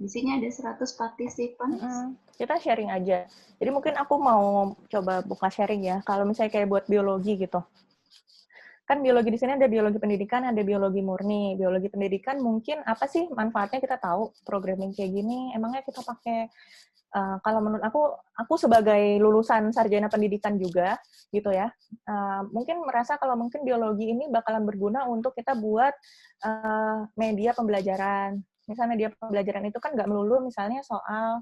A: Di sini ada 100 partisipan.
B: Kita sharing aja. Jadi mungkin aku mau coba buka sharing ya. Kalau misalnya kayak buat biologi gitu. Kan biologi di sini ada biologi pendidikan, ada biologi murni. Biologi pendidikan mungkin apa sih manfaatnya kita tahu, programming kayak gini, emangnya kita pakai, kalau menurut aku sebagai lulusan sarjana pendidikan juga, gitu ya, mungkin merasa kalau mungkin biologi ini bakalan berguna untuk kita buat media pembelajaran. Misalnya media pembelajaran itu kan nggak melulu misalnya soal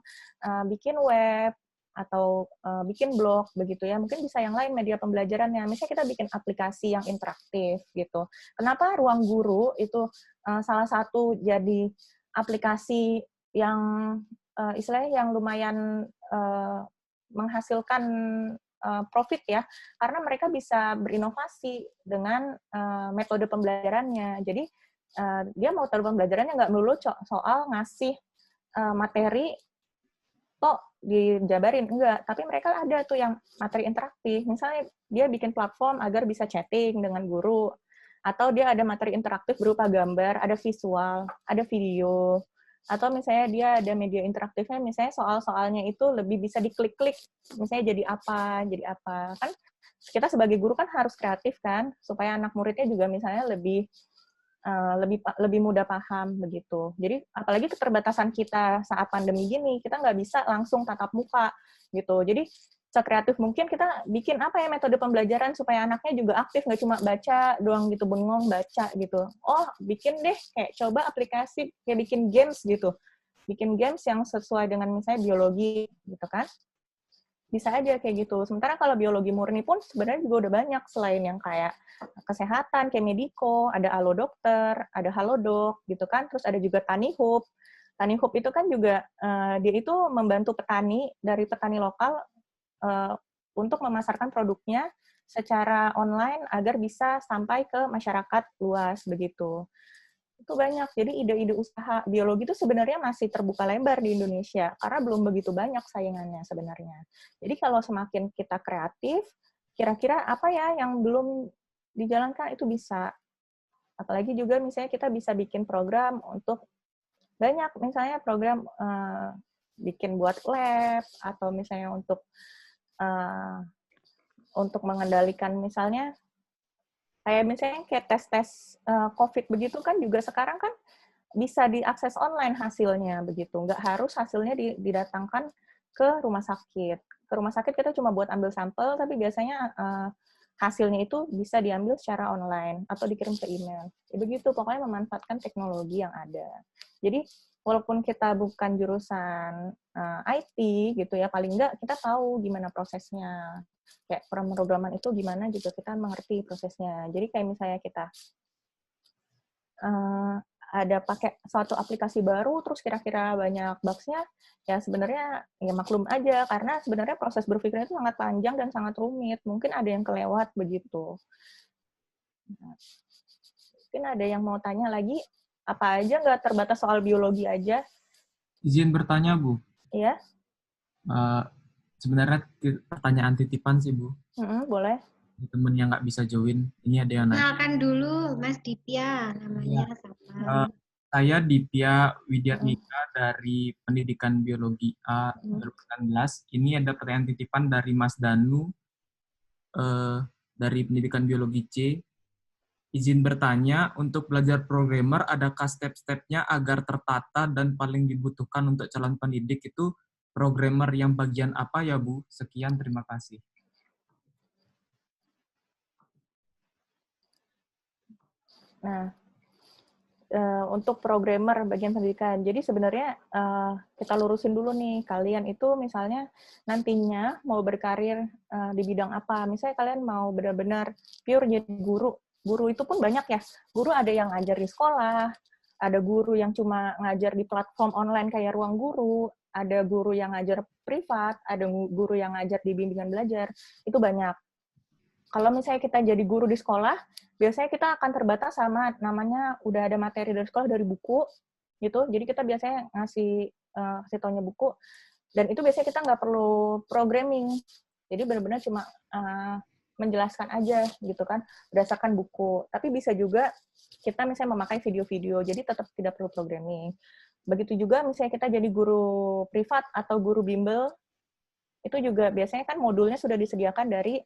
B: bikin web, atau bikin blog begitu ya, mungkin bisa yang lain media pembelajarannya. Misalnya kita bikin aplikasi yang interaktif gitu. Kenapa Ruang Guru itu salah satu jadi aplikasi yang istilahnya yang lumayan menghasilkan profit ya, karena mereka bisa berinovasi dengan metode pembelajarannya. Jadi dia metode pembelajarannya nggak melulu soal ngasih materi kok dijabarin, enggak. Tapi mereka ada tuh yang materi interaktif. Misalnya dia bikin platform agar bisa chatting dengan guru, atau dia ada materi interaktif berupa gambar, ada visual, ada video, atau misalnya dia ada media interaktifnya, misalnya soal-soalnya itu lebih bisa diklik-klik, misalnya jadi apa. Kan kita sebagai guru kan harus kreatif kan, supaya anak muridnya juga misalnya lebih mudah paham begitu. Jadi apalagi keterbatasan kita saat pandemi gini, kita nggak bisa langsung tatap muka gitu. Jadi sekreatif mungkin kita bikin apa ya metode pembelajaran supaya anaknya juga aktif, nggak cuma baca doang gitu, bengong baca gitu. Oh bikin deh kayak coba aplikasi kayak bikin games gitu, bikin games yang sesuai dengan misalnya biologi gitu kan. Bisa aja kayak gitu. Sementara kalau biologi murni pun sebenarnya juga udah banyak, selain yang kayak kesehatan, kayak Mediko, ada Alo Dokter, ada Halodoc, gitu kan. Terus ada juga Tanihub. Tanihub itu kan juga, dia itu membantu petani, dari petani lokal, untuk memasarkan produknya secara online agar bisa sampai ke masyarakat luas, begitu. Itu banyak. Jadi ide-ide usaha biologi itu sebenarnya masih terbuka lebar di Indonesia, karena belum begitu banyak saingannya sebenarnya. Jadi kalau semakin kita kreatif, kira-kira apa ya yang belum dijalankan itu bisa. Apalagi juga misalnya kita bisa bikin program untuk banyak, misalnya program bikin buat lab, atau misalnya untuk mengendalikan misalnya kayak tes-tes COVID begitu kan juga sekarang kan bisa diakses online hasilnya begitu. Nggak harus hasilnya didatangkan ke rumah sakit. Ke rumah sakit kita cuma buat ambil sampel, tapi biasanya hasilnya itu bisa diambil secara online atau dikirim ke email. Ya begitu, pokoknya memanfaatkan teknologi yang ada. Jadi walaupun kita bukan jurusan IT gitu ya, paling nggak kita tahu gimana prosesnya. Kayak pemrograman itu gimana juga kita mengerti prosesnya. Jadi kayak misalnya kita ada pakai suatu aplikasi baru, terus kira-kira banyak bugs-nya, ya sebenarnya ya maklum aja, karena sebenarnya proses berpikirnya itu sangat panjang dan sangat rumit. Mungkin ada yang kelewat begitu. Mungkin ada yang mau tanya lagi, apa aja nggak terbatas soal biologi aja?
E: Izin bertanya, Bu.
B: Iya?
E: Sebenarnya pertanyaan titipan sih, Bu.
B: Boleh.
E: Temen yang nggak bisa join, ini ada yang nanya.
C: Kenalkan dulu, Mas Dipya, namanya siapa?
E: Saya Dipya Widyatmika dari Pendidikan Biologi A 2019. Ini ada pertanyaan titipan dari Mas Danu dari Pendidikan Biologi C. Izin bertanya, untuk belajar programmer, adakah step-stepnya agar tertata dan paling dibutuhkan untuk calon pendidik itu programmer yang bagian apa ya, Bu? Sekian, terima kasih.
B: Nah, untuk programmer bagian pendidikan. Jadi sebenarnya kita lurusin dulu nih, kalian itu misalnya nantinya mau berkarir di bidang apa. Misalnya kalian mau benar-benar pure jadi guru. Guru itu pun banyak ya. Guru ada yang ngajar di sekolah, ada guru yang cuma ngajar di platform online kayak Ruang Guru, ada guru yang ngajar privat, ada guru yang ngajar di bimbingan belajar. Itu banyak. Kalau misalnya kita jadi guru di sekolah, biasanya kita akan terbatas sama namanya udah ada materi dari sekolah, dari buku, gitu. Jadi kita biasanya kasih taunya buku, dan itu biasanya kita nggak perlu programming. Jadi benar-benar cuma menjelaskan aja gitu kan, berdasarkan buku. Tapi bisa juga kita misalnya memakai video-video, jadi tetap tidak perlu programming. Begitu juga misalnya kita jadi guru privat atau guru bimbel, itu juga biasanya kan modulnya sudah disediakan dari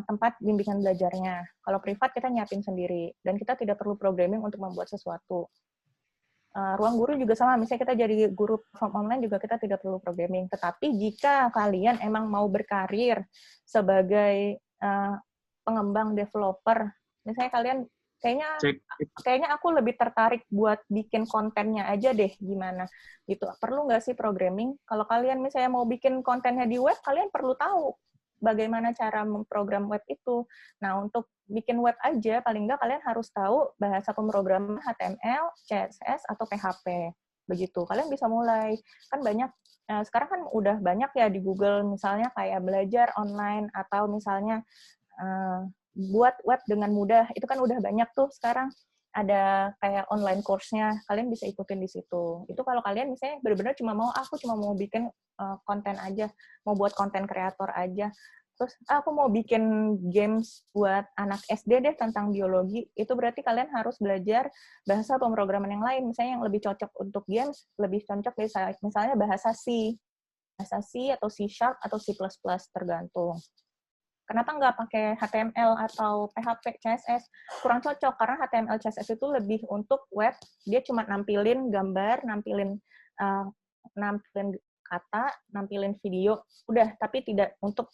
B: tempat bimbingan belajarnya. Kalau privat kita nyiapin sendiri, dan kita tidak perlu programming untuk membuat sesuatu. Ruang guru juga sama, misalnya kita jadi guru platform online juga kita tidak perlu programming. Tetapi jika kalian emang mau berkarir sebagai pengembang developer, misalnya kalian kayaknya aku lebih tertarik buat bikin kontennya aja deh, gimana gitu. Perlu nggak sih programming? Kalau kalian misalnya mau bikin kontennya di web, kalian perlu tahu bagaimana cara memprogram web itu. Nah, untuk bikin web aja, paling nggak kalian harus tahu bahasa pemrograman HTML, CSS, atau PHP. Begitu. Kalian bisa mulai. Kan banyak, sekarang kan udah banyak ya di Google, misalnya kayak belajar online, atau misalnya buat web dengan mudah. Itu kan udah banyak tuh sekarang. Ada kayak online course-nya, kalian bisa ikutin di situ. Itu kalau kalian misalnya benar-benar aku cuma mau bikin konten aja, mau buat konten kreator aja. Terus aku mau bikin games buat anak SD deh tentang biologi. Itu berarti kalian harus belajar bahasa pemrograman yang lain. Misalnya yang lebih cocok untuk games, lebih cocok misalnya bahasa C. Bahasa C atau C# atau C++, tergantung. Kenapa nggak pakai HTML atau PHP, CSS? Kurang cocok, karena HTML, CSS itu lebih untuk web. Dia cuma nampilin gambar, nampilin kata, nampilin video, udah, tapi tidak untuk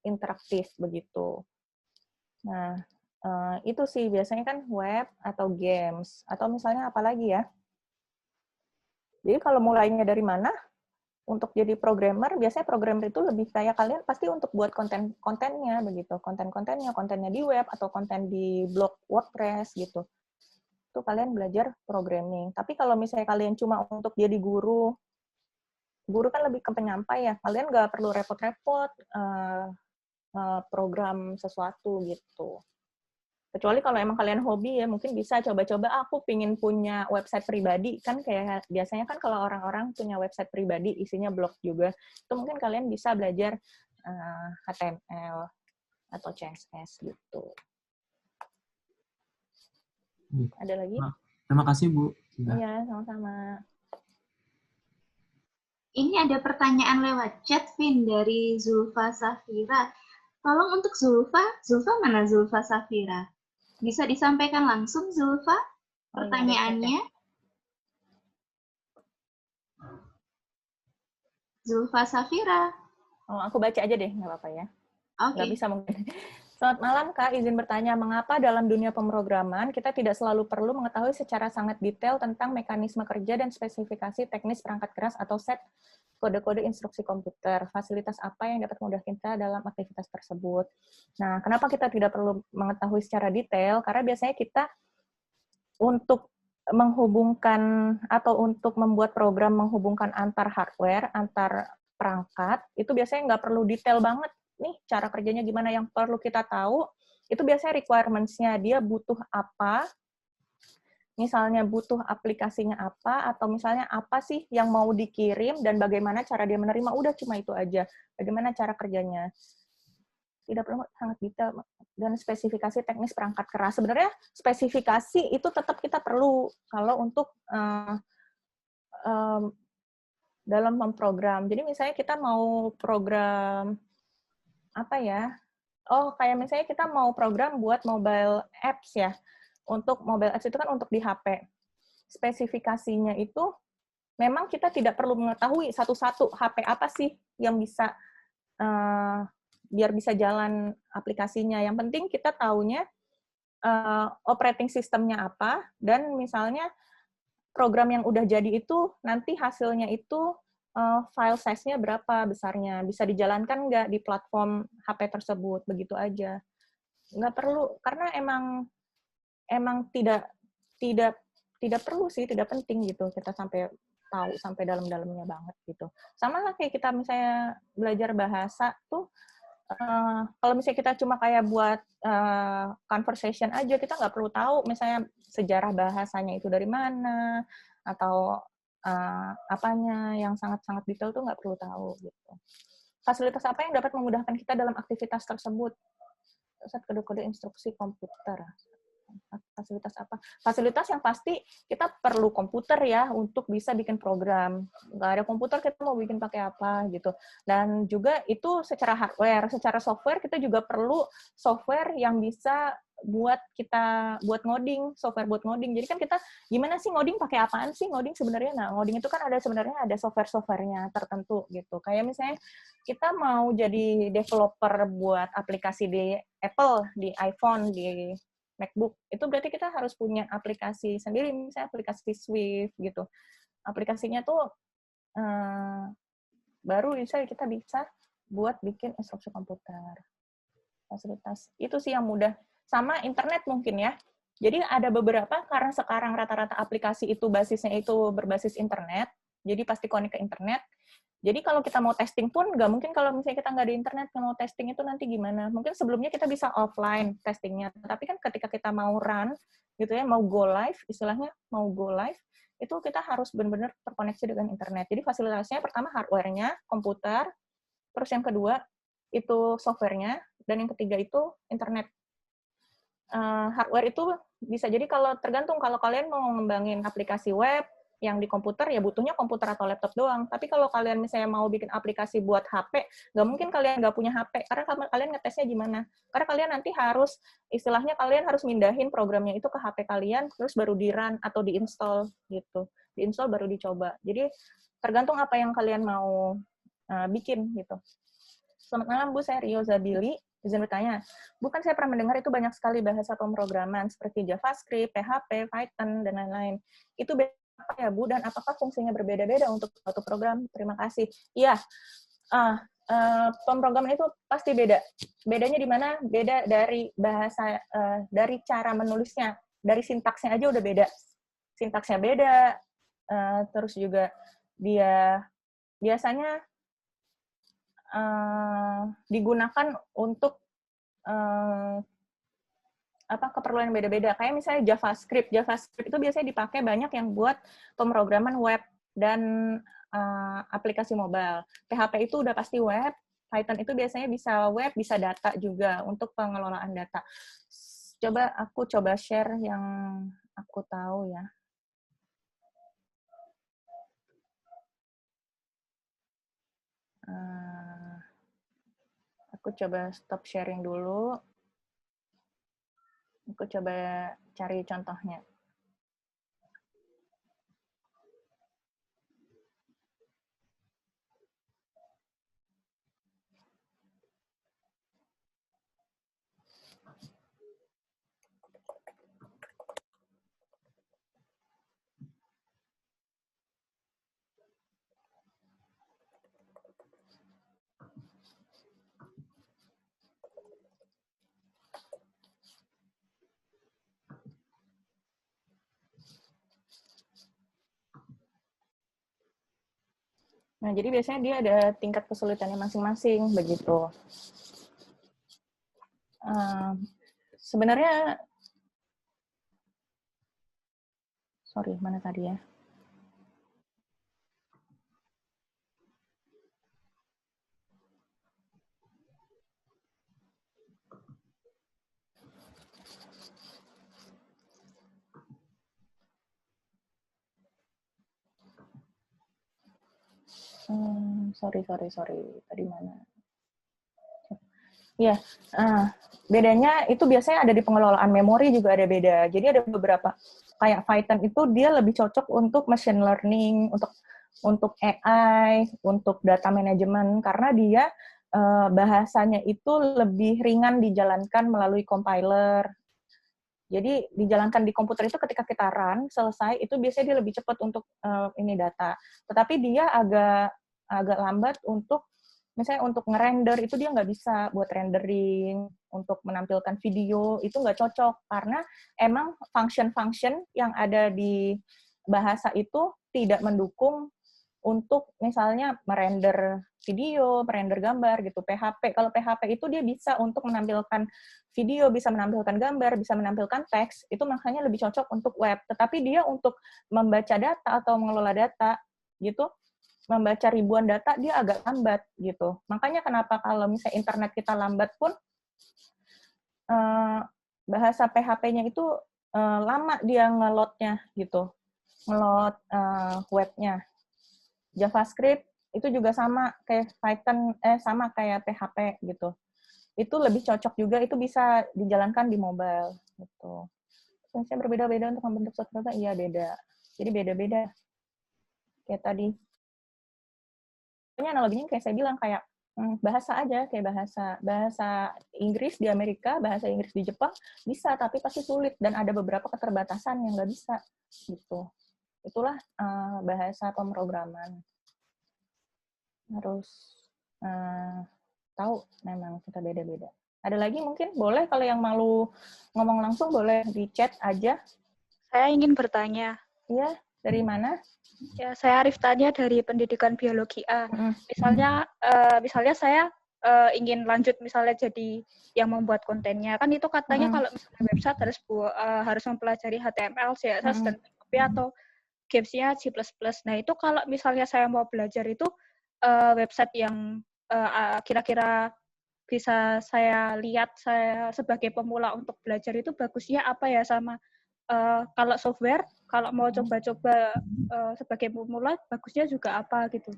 B: interaktif begitu. Nah, itu sih biasanya kan web atau games, atau misalnya apa lagi ya. Jadi kalau mulainya dari mana? Untuk jadi programmer, biasanya programmer itu lebih kayak kalian pasti untuk buat kontennya begitu, kontennya di web atau konten di blog WordPress gitu. Itu kalian belajar programming. Tapi kalau misalnya kalian cuma untuk jadi guru kan lebih ke penyampai ya. Kalian nggak perlu repot-repot program sesuatu gitu. Kecuali kalau emang kalian hobi ya, mungkin bisa coba-coba aku pingin punya website pribadi. Kan kayak biasanya kan kalau orang-orang punya website pribadi, isinya blog juga, itu mungkin kalian bisa belajar HTML atau CSS gitu. Ada lagi?
E: Terima kasih, Bu.
B: Iya, sama-sama.
A: Ini ada pertanyaan lewat chat, Vin, dari Zulfa Safira. Tolong untuk Zulfa mana Zulfa Safira? Bisa disampaikan langsung, Zulfa, pertanyaannya? Zulfa Safira.
B: Oh, aku baca aja deh, nggak apa-apa ya.
A: Oke.
B: Nggak bisa mungkin. Selamat malam, Kak. Izin bertanya, mengapa dalam dunia pemrograman kita tidak selalu perlu mengetahui secara sangat detail tentang mekanisme kerja dan spesifikasi teknis perangkat keras atau set kode-kode instruksi komputer? Fasilitas apa yang dapat memudahkan kita dalam aktivitas tersebut? Nah, kenapa kita tidak perlu mengetahui secara detail? Karena biasanya kita untuk menghubungkan atau untuk membuat program menghubungkan antar hardware, antar perangkat, itu biasanya nggak perlu detail banget. Nih, cara kerjanya gimana, yang perlu kita tahu, itu biasanya requirements-nya, dia butuh apa, misalnya butuh aplikasinya apa, atau misalnya apa sih yang mau dikirim, dan bagaimana cara dia menerima, udah cuma itu aja. Bagaimana cara kerjanya. Tidak perlu sangat detail. Dan spesifikasi teknis perangkat keras. Sebenarnya spesifikasi itu tetap kita perlu kalau untuk dalam memprogram. Jadi misalnya kita mau program apa ya? Oh, kayak misalnya kita mau program buat mobile apps ya. Untuk mobile apps itu kan untuk di HP. Spesifikasinya itu memang kita tidak perlu mengetahui satu-satu HP apa sih yang bisa biar bisa jalan aplikasinya. Yang penting kita taunya operating system-nya apa, dan misalnya program yang udah jadi itu nanti hasilnya itu file size-nya berapa besarnya, bisa dijalankan nggak di platform HP tersebut, begitu aja. Nggak perlu, karena emang tidak perlu sih, tidak penting gitu kita sampai tahu sampai dalam-dalamnya banget gitu. Sama lah kayak kita misalnya belajar bahasa tuh, kalau misalnya kita cuma kayak buat conversation aja, kita nggak perlu tahu misalnya sejarah bahasanya itu dari mana, atau apanya yang sangat-sangat detail tuh nggak perlu tahu gitu. Fasilitas apa yang dapat memudahkan kita dalam aktivitas tersebut? Set kode-kode instruksi komputer. Fasilitas apa? Fasilitas yang pasti kita perlu komputer ya untuk bisa bikin program. Nggak ada komputer kita mau bikin pakai apa gitu. Dan juga itu secara hardware, secara software kita juga perlu software yang bisa buat ngoding, software buat ngoding. Jadi kan kita gimana sih ngoding, pakai apaan sih ngoding sebenarnya? Nah, ngoding itu kan sebenarnya ada software-softwarenya tertentu gitu. Kayak misalnya kita mau jadi developer buat aplikasi di Apple, di iPhone, di MacBook, itu berarti kita harus punya aplikasi sendiri, misalnya aplikasi Swift gitu. Aplikasinya tuh baru kita bisa buat bikin instruksi komputer. Fasilitas itu sih yang mudah. Sama internet mungkin ya. Jadi ada beberapa, karena sekarang rata-rata aplikasi itu basisnya itu berbasis internet, jadi pasti connect ke internet. Jadi kalau kita mau testing pun nggak mungkin kalau misalnya kita nggak di internet, mau testing itu nanti gimana? Mungkin sebelumnya kita bisa offline testingnya, tapi kan ketika kita mau run, gitu ya, mau go live, istilahnya mau go live, itu kita harus benar-benar terkoneksi dengan internet. Jadi fasilitasnya pertama hardware-nya, komputer, terus yang kedua itu software-nya, dan yang ketiga itu internet. Hardware itu bisa jadi tergantung kalau kalian mau ngembangin aplikasi web yang di komputer, ya butuhnya komputer atau laptop doang. Tapi kalau kalian misalnya mau bikin aplikasi buat HP, nggak mungkin kalian nggak punya HP, karena kalian ngetesnya gimana? Karena kalian nanti harus, istilahnya kalian harus mindahin programnya itu ke HP kalian, terus baru di-run atau di-install gitu. Di-install baru dicoba. Jadi tergantung apa yang kalian mau bikin gitu. Selamat malam Bu, saya Rio Zabili. Izin bertanya, bukan saya pernah mendengar itu banyak sekali bahasa pemrograman seperti JavaScript, PHP, Python, dan lain-lain. Itu apa ya Bu, dan apakah fungsinya berbeda-beda untuk suatu program? Terima kasih. Iya, pemrograman itu pasti beda. Bedanya di mana? Beda dari bahasa, dari cara menulisnya, dari sintaksnya aja udah beda. Sintaksnya beda, terus juga dia biasanya digunakan untuk keperluan yang beda-beda. Kayak misalnya JavaScript. JavaScript itu biasanya dipakai banyak yang buat pemrograman web dan aplikasi mobile. PHP itu udah pasti web. Python itu biasanya bisa web, bisa data juga untuk pengelolaan data. Aku coba share yang aku tahu ya. Aku coba stop sharing dulu. Aku coba cari contohnya. Nah, jadi biasanya dia ada tingkat kesulitannya masing-masing, begitu. Sebenarnya, sorry, mana tadi ya? Sorry. Tadi mana? Ya, bedanya itu biasanya ada di pengelolaan memori juga ada beda. Jadi ada beberapa, kayak Python itu dia lebih cocok untuk machine learning, untuk AI, untuk data management, karena dia bahasanya itu lebih ringan dijalankan melalui compiler. Jadi dijalankan di komputer itu ketika kita run, selesai, itu biasanya dia lebih cepat untuk ini data. Tetapi dia agak lambat untuk, misalnya untuk ngerender, itu dia nggak bisa buat rendering, untuk menampilkan video, itu nggak cocok. Karena emang function-function yang ada di bahasa itu tidak mendukung untuk misalnya merender video, merender gambar gitu. PHP, kalau PHP itu dia bisa untuk menampilkan video, bisa menampilkan gambar, bisa menampilkan teks, itu makanya lebih cocok untuk web. Tetapi dia untuk membaca data atau mengelola data gitu, membaca ribuan data dia agak lambat gitu. Makanya kenapa kalau misalnya internet kita lambat pun bahasa PHP-nya itu lama dia nge-load-nya gitu. Nge-load webnya. JavaScript itu juga sama kayak Python, sama kayak PHP gitu. Itu lebih cocok juga, itu bisa dijalankan di mobile gitu. Fungsinya berbeda-beda untuk membentuk suatu program, iya beda. Jadi beda-beda. Kayak tadi. Analoginya kayak saya bilang kayak bahasa aja, kayak bahasa Inggris di Amerika, bahasa Inggris di Jepang bisa, tapi pasti sulit dan ada beberapa keterbatasan yang nggak bisa gitu. Itulah bahasa pemrograman. Harus tahu memang kita beda-beda. Ada lagi mungkin boleh kalau yang malu ngomong langsung boleh di chat aja.
F: Saya ingin bertanya.
B: Iya, dari mana?
F: Ya, saya Arif tanya dari Pendidikan Biologi A. Misalnya saya ingin lanjut misalnya jadi yang membuat kontennya. Kan itu katanya kalau misalnya website harus mempelajari HTML, CSS, dan PHP atau Games-nya C++. Nah, itu kalau misalnya saya mau belajar itu website yang kira-kira bisa saya lihat saya sebagai pemula untuk belajar itu bagusnya apa ya, sama kalau software, kalau mau coba-coba sebagai pemula, bagusnya juga apa gitu.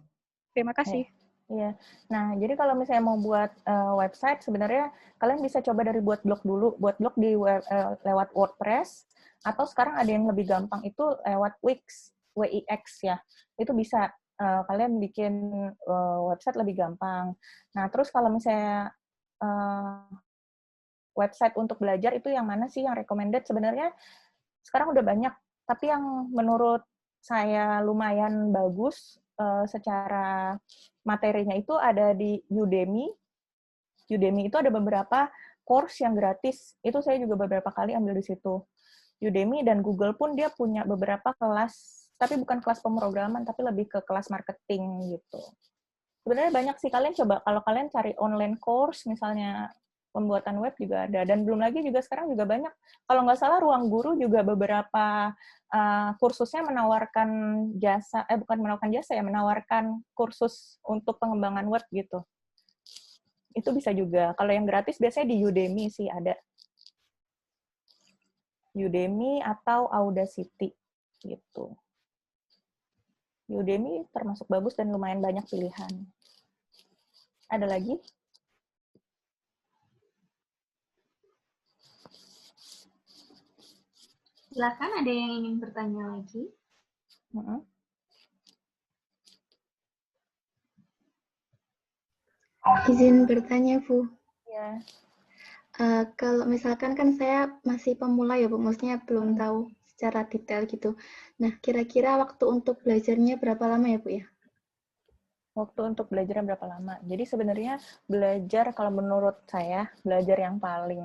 F: Terima kasih.
B: Iya. Nah, jadi kalau misalnya mau buat website, sebenarnya kalian bisa coba dari buat blog dulu. Buat blog di lewat WordPress, atau sekarang ada yang lebih gampang itu lewat Wix, WIX ya. Itu bisa kalian bikin website lebih gampang. Nah, terus kalau misalnya website untuk belajar itu yang mana sih yang recommended? Sebenarnya sekarang udah banyak, tapi yang menurut saya lumayan bagus secara materinya itu ada di Udemy. Udemy itu ada beberapa course yang gratis. Itu saya juga beberapa kali ambil di situ. Udemy dan Google pun dia punya beberapa kelas, tapi bukan kelas pemrograman, tapi lebih ke kelas marketing gitu. Sebenarnya banyak sih, kalian coba kalau kalian cari online course, misalnya pembuatan web juga ada, dan belum lagi juga sekarang juga banyak, kalau nggak salah Ruang Guru juga beberapa kursusnya menawarkan jasa, bukan menawarkan jasa ya, menawarkan kursus untuk pengembangan web gitu. Itu bisa juga. Kalau yang gratis biasanya di Udemy sih ada. Udemy atau Audacity gitu. Udemy termasuk bagus dan lumayan banyak pilihan. Ada lagi?
A: Silakan, ada yang ingin bertanya lagi?
G: Izin bertanya, Bu.
B: Ya.
G: Kalau misalkan kan saya masih pemula ya, Bu, maksudnya belum tahu secara detail gitu. Nah, kira-kira waktu untuk belajarnya berapa lama ya, Bu ya?
B: Waktu untuk belajarnya berapa lama? Jadi sebenarnya belajar, kalau menurut saya, belajar yang paling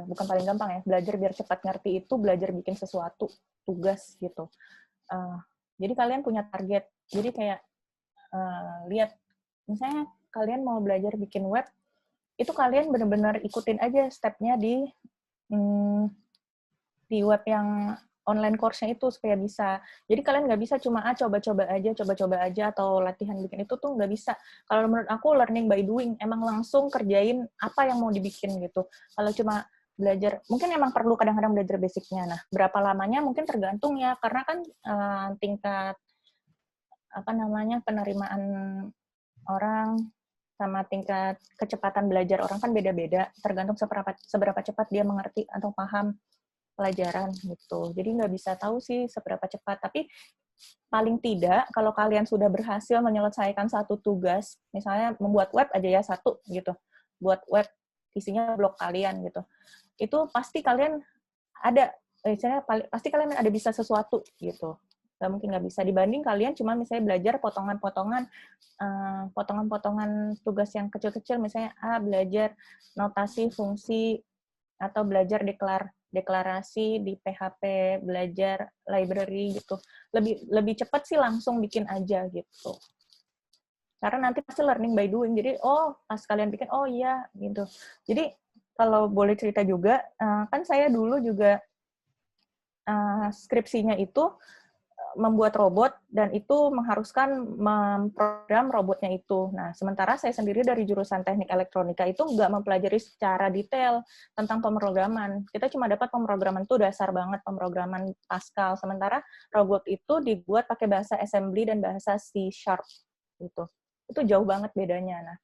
B: bukan paling gampang ya, belajar biar cepat ngerti itu belajar bikin sesuatu, tugas gitu. Jadi kalian punya target. Jadi kayak lihat, misalnya kalian mau belajar bikin web, itu kalian benar-benar ikutin aja step-nya di web yang online course-nya itu supaya bisa. Jadi kalian nggak bisa cuma coba-coba aja, atau latihan bikin itu tuh nggak bisa. Kalau menurut aku learning by doing, emang langsung kerjain apa yang mau dibikin gitu. Kalau cuma belajar, mungkin emang perlu kadang-kadang belajar basicnya. Nah, berapa lamanya mungkin tergantung ya, karena kan tingkat penerimaan orang sama tingkat kecepatan belajar orang kan beda-beda, tergantung seberapa cepat dia mengerti atau paham pelajaran gitu. Jadi nggak bisa tahu sih seberapa cepat, tapi paling tidak kalau kalian sudah berhasil menyelesaikan satu tugas, misalnya membuat web aja ya satu gitu, buat web isinya blog kalian gitu, itu pasti kalian ada, pasti kalian ada bisa sesuatu gitu. Nggak mungkin nggak bisa, dibanding kalian cuma misalnya belajar potongan-potongan tugas yang kecil-kecil, misalnya belajar notasi fungsi atau belajar deklarasi di PHP, belajar library gitu. Lebih cepat sih langsung bikin aja gitu. Karena nanti pasti learning by doing. Jadi, pas kalian bikin, oh iya, gitu. Jadi, kalau boleh cerita juga, kan saya dulu juga skripsinya itu membuat robot, dan itu mengharuskan memprogram robotnya itu. Nah, sementara saya sendiri dari jurusan teknik elektronika itu nggak mempelajari secara detail tentang pemrograman. Kita cuma dapat pemrograman itu dasar banget, pemrograman Pascal. Sementara robot itu dibuat pakai bahasa assembly dan bahasa C# gitu. Itu jauh banget bedanya. Nah,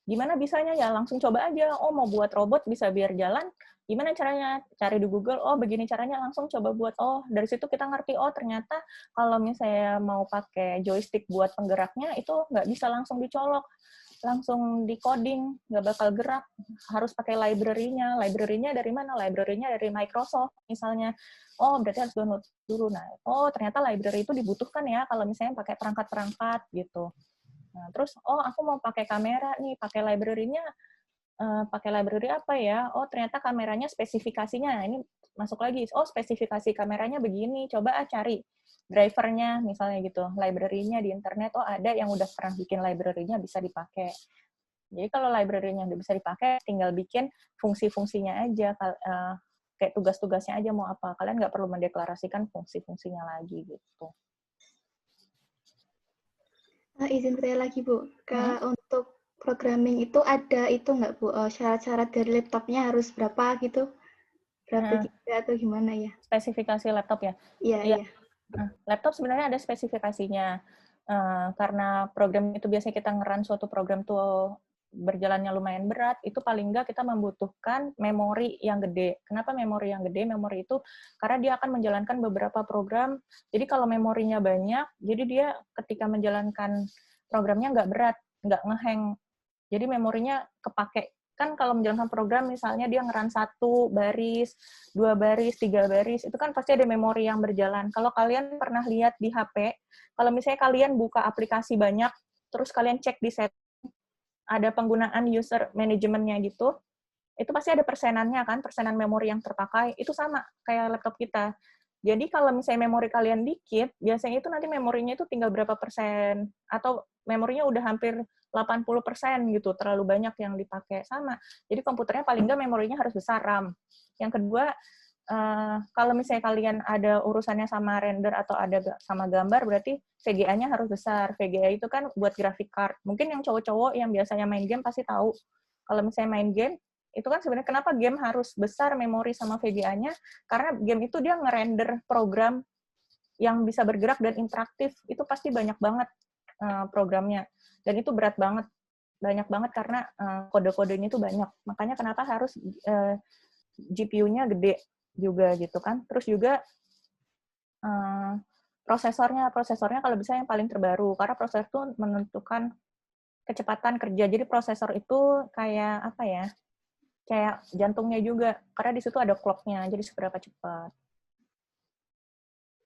B: gimana bisanya ya? Langsung coba aja. Oh, mau buat robot bisa biar jalan. Gimana caranya? Cari di Google. Oh, begini caranya. Langsung coba buat. Oh, dari situ kita ngerti. Oh, ternyata kalau misalnya mau pakai joystick buat penggeraknya, itu nggak bisa langsung dicolok. Langsung di coding. Nggak bakal gerak. Harus pakai library-nya. Library-nya dari mana? Library-nya dari Microsoft, misalnya. Oh, berarti harus download dulu. Nah, oh, ternyata library itu dibutuhkan ya kalau misalnya pakai perangkat-perangkat gitu. Nah, terus, aku mau pakai kamera nih, pakai library-nya, pakai library apa ya? Oh, ternyata kameranya spesifikasinya, ini masuk lagi, oh, spesifikasi kameranya begini, coba cari drivernya, misalnya gitu, library-nya di internet, oh, ada yang udah pernah bikin library-nya, bisa dipakai. Jadi, kalau library-nya udah bisa dipakai, tinggal bikin fungsi-fungsinya aja, kayak tugas-tugasnya aja mau apa. Kalian nggak perlu mendeklarasikan fungsi-fungsinya lagi, gitu.
G: Izin bertanya lagi, Bu. Untuk programming itu ada itu nggak, Bu? Syarat-syarat dari laptopnya harus berapa gitu? Berapa giga atau gimana ya?
B: Spesifikasi laptop ya?
G: Iya.
B: Laptop sebenarnya ada spesifikasinya. Karena program itu biasanya kita nge-run suatu program tuh berjalannya lumayan berat, itu paling nggak kita membutuhkan memori yang gede. Kenapa memori yang gede? Memori itu karena dia akan menjalankan beberapa program. Jadi kalau memorinya banyak, jadi dia ketika menjalankan programnya nggak berat, nggak nge-hang. Jadi memorinya kepake. Kan kalau menjalankan program, misalnya dia nge-run 1 baris, 2 baris, 3 baris, itu kan pasti ada memori yang berjalan. Kalau kalian pernah lihat di HP, kalau misalnya kalian buka aplikasi banyak, terus kalian cek di setting, ada penggunaan user manajemennya gitu, itu pasti ada persenannya kan, persenan memori yang terpakai, itu sama kayak laptop kita. Jadi kalau misalnya memori kalian dikit, biasanya itu nanti memorinya itu tinggal berapa persen, atau memorinya udah hampir 80% gitu, terlalu banyak yang dipakai, sama. Jadi komputernya paling nggak memorinya harus besar, RAM. Yang kedua, kalau misalnya kalian ada urusannya sama render atau ada sama gambar, berarti VGA-nya harus besar. VGA itu kan buat graphic card. Mungkin yang cowok-cowok yang biasanya main game pasti tahu. Kalau misalnya main game, itu kan sebenarnya kenapa game harus besar memori sama VGA-nya? Karena game itu dia nge-render program yang bisa bergerak dan interaktif. Itu pasti banyak banget programnya. Dan itu berat banget. Banyak banget karena kode-kodenya itu banyak. Makanya kenapa harus GPU-nya gede juga gitu kan. Terus juga prosesornya kalau bisa yang paling terbaru. Karena prosesor itu menentukan kecepatan kerja. Jadi prosesor itu kayak apa ya? Kayak jantungnya juga, karena di situ ada clock-nya, jadi seberapa cepat.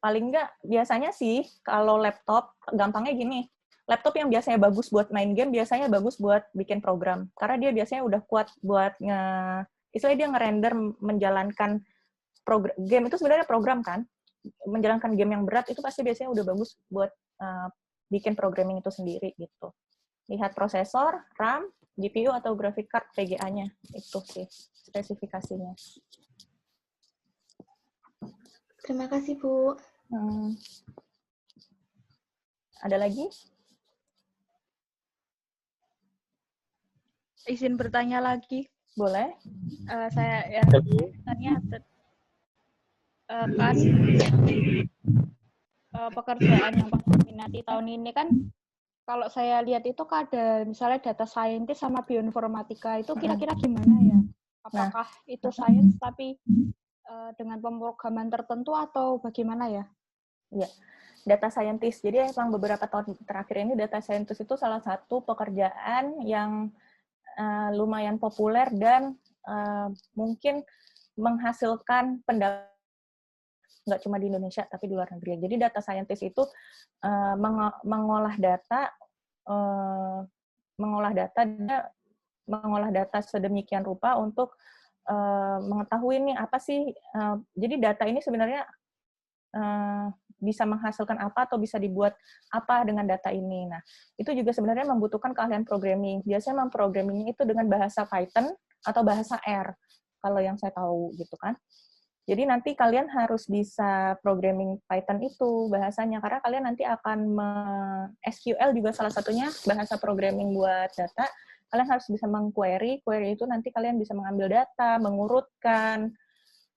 B: Paling nggak, biasanya sih, kalau laptop, gampangnya gini, laptop yang biasanya bagus buat main game, biasanya bagus buat bikin program. Karena dia biasanya udah kuat buat istilahnya dia nge-render, menjalankan program. Game itu sebenarnya program kan? Menjalankan game yang berat, itu pasti biasanya udah bagus buat bikin programming itu sendiri, gitu. Lihat prosesor, RAM, GPU atau graphic card VGA-nya. Itu sih spesifikasinya.
G: Terima kasih, Bu.
B: Ada lagi?
H: Izin bertanya lagi.
B: Boleh.
H: Saya ya tanya kan pekerjaan yang paling diminati tahun ini kan, kalau saya lihat itu kan ada misalnya data scientist sama bioinformatika, itu kira-kira gimana ya? Apakah itu science tapi dengan pemrograman tertentu atau bagaimana ya?
B: Iya, data scientist. Jadi emang beberapa tahun terakhir ini data scientist itu salah satu pekerjaan yang lumayan populer dan mungkin menghasilkan pendapatan nggak cuma di Indonesia tapi di luar negeri. Jadi data scientist itu mengolah data sedemikian rupa untuk mengetahui nih apa sih, jadi data ini sebenarnya bisa menghasilkan apa atau bisa dibuat apa dengan data ini. Nah, itu juga sebenarnya membutuhkan keahlian programming. Biasanya memprogrammingnya itu dengan bahasa Python atau bahasa R, kalau yang saya tahu gitu kan. Jadi nanti kalian harus bisa programming Python itu bahasanya, karena kalian nanti akan SQL juga salah satunya bahasa programming buat data. Kalian harus bisa meng-query, query itu nanti kalian bisa mengambil data, mengurutkan.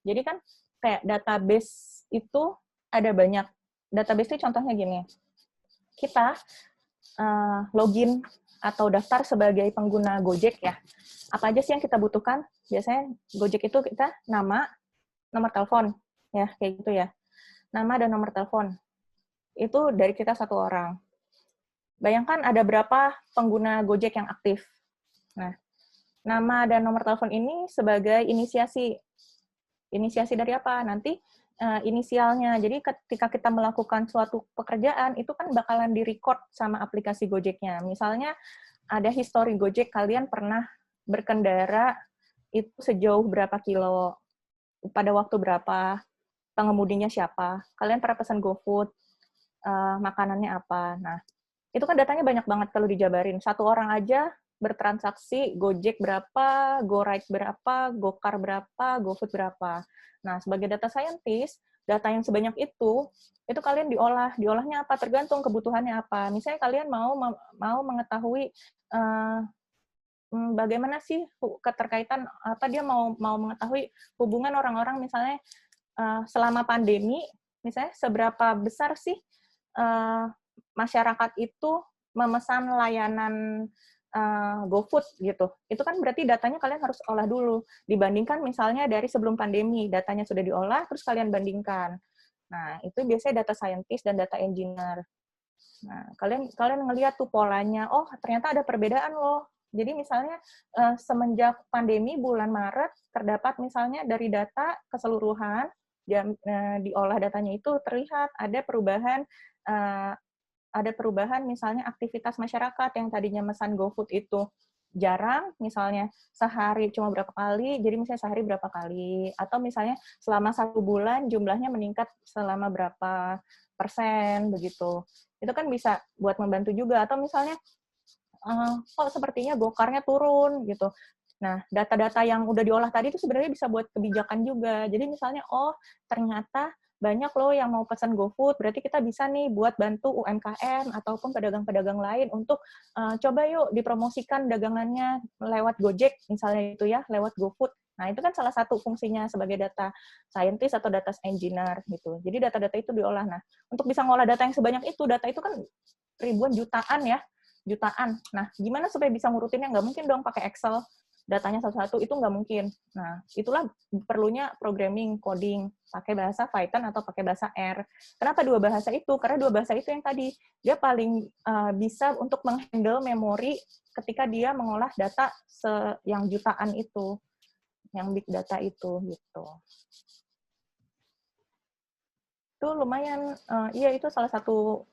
B: Jadi kan kayak database itu ada banyak. Database itu contohnya gini, kita login atau daftar sebagai pengguna Gojek ya. Apa aja sih yang kita butuhkan? Biasanya Gojek itu kita nama, nomor telepon, ya kayak gitu ya. Nama dan nomor telepon. Itu dari kita satu orang. Bayangkan ada berapa pengguna Gojek yang aktif. Nah, nama dan nomor telepon ini sebagai inisiasi. Inisiasi dari apa? Nanti inisialnya. Jadi ketika kita melakukan suatu pekerjaan, itu kan bakalan di-record sama aplikasi Gojeknya. Misalnya ada history Gojek, kalian pernah berkendara itu sejauh berapa kilo, pada waktu berapa, pengemudinya siapa, kalian pernah pesan GoFood, makanannya apa. Nah, itu kan datanya banyak banget kalau dijabarin. Satu orang aja bertransaksi Gojek berapa, GoRide berapa, GoCar berapa, GoFood berapa. Nah, sebagai data scientist, data yang sebanyak itu kalian diolah. Diolahnya apa? Tergantung kebutuhannya apa. Misalnya kalian mau mengetahui bagaimana sih keterkaitan, apa dia mau mengetahui hubungan orang-orang misalnya selama pandemi, misalnya seberapa besar sih masyarakat itu memesan layanan GoFood gitu. Itu kan berarti datanya kalian harus olah dulu. Dibandingkan misalnya dari sebelum pandemi, datanya sudah diolah, terus kalian bandingkan. Nah, itu biasanya data scientist dan data engineer. Nah, kalian ngelihat tuh polanya, oh ternyata ada perbedaan loh. Jadi misalnya semenjak pandemi bulan Maret, terdapat misalnya dari data keseluruhan, diolah datanya itu terlihat ada perubahan misalnya aktivitas masyarakat yang tadinya mesan GoFood itu jarang, misalnya sehari cuma berapa kali, jadi misalnya sehari berapa kali, atau misalnya selama 1 bulan jumlahnya meningkat selama berapa persen, begitu. Itu kan bisa buat membantu juga, atau misalnya kok sepertinya GoCar-nya turun, gitu. Nah, data-data yang udah diolah tadi itu sebenarnya bisa buat kebijakan juga. Jadi misalnya, oh ternyata banyak loh yang mau pesan GoFood, berarti kita bisa nih buat bantu UMKM ataupun pedagang-pedagang lain untuk coba yuk dipromosikan dagangannya lewat Gojek, misalnya itu ya, lewat GoFood. Nah, itu kan salah satu fungsinya sebagai data scientist atau data engineer gitu. Jadi data-data itu diolah. Nah, untuk bisa ngolah data yang sebanyak itu, data itu kan ribuan jutaan ya, jutaan. Nah, gimana supaya bisa ngurutinnya? Nggak mungkin dong pakai Excel, datanya satu-satu, itu nggak mungkin. Nah, itulah perlunya programming, coding, pakai bahasa Python atau pakai bahasa R. Kenapa 2 bahasa itu? Karena 2 bahasa itu yang tadi, dia paling bisa untuk menghandle memori ketika dia mengolah data yang jutaan itu, yang big data itu, gitu. Itu lumayan, iya itu salah satu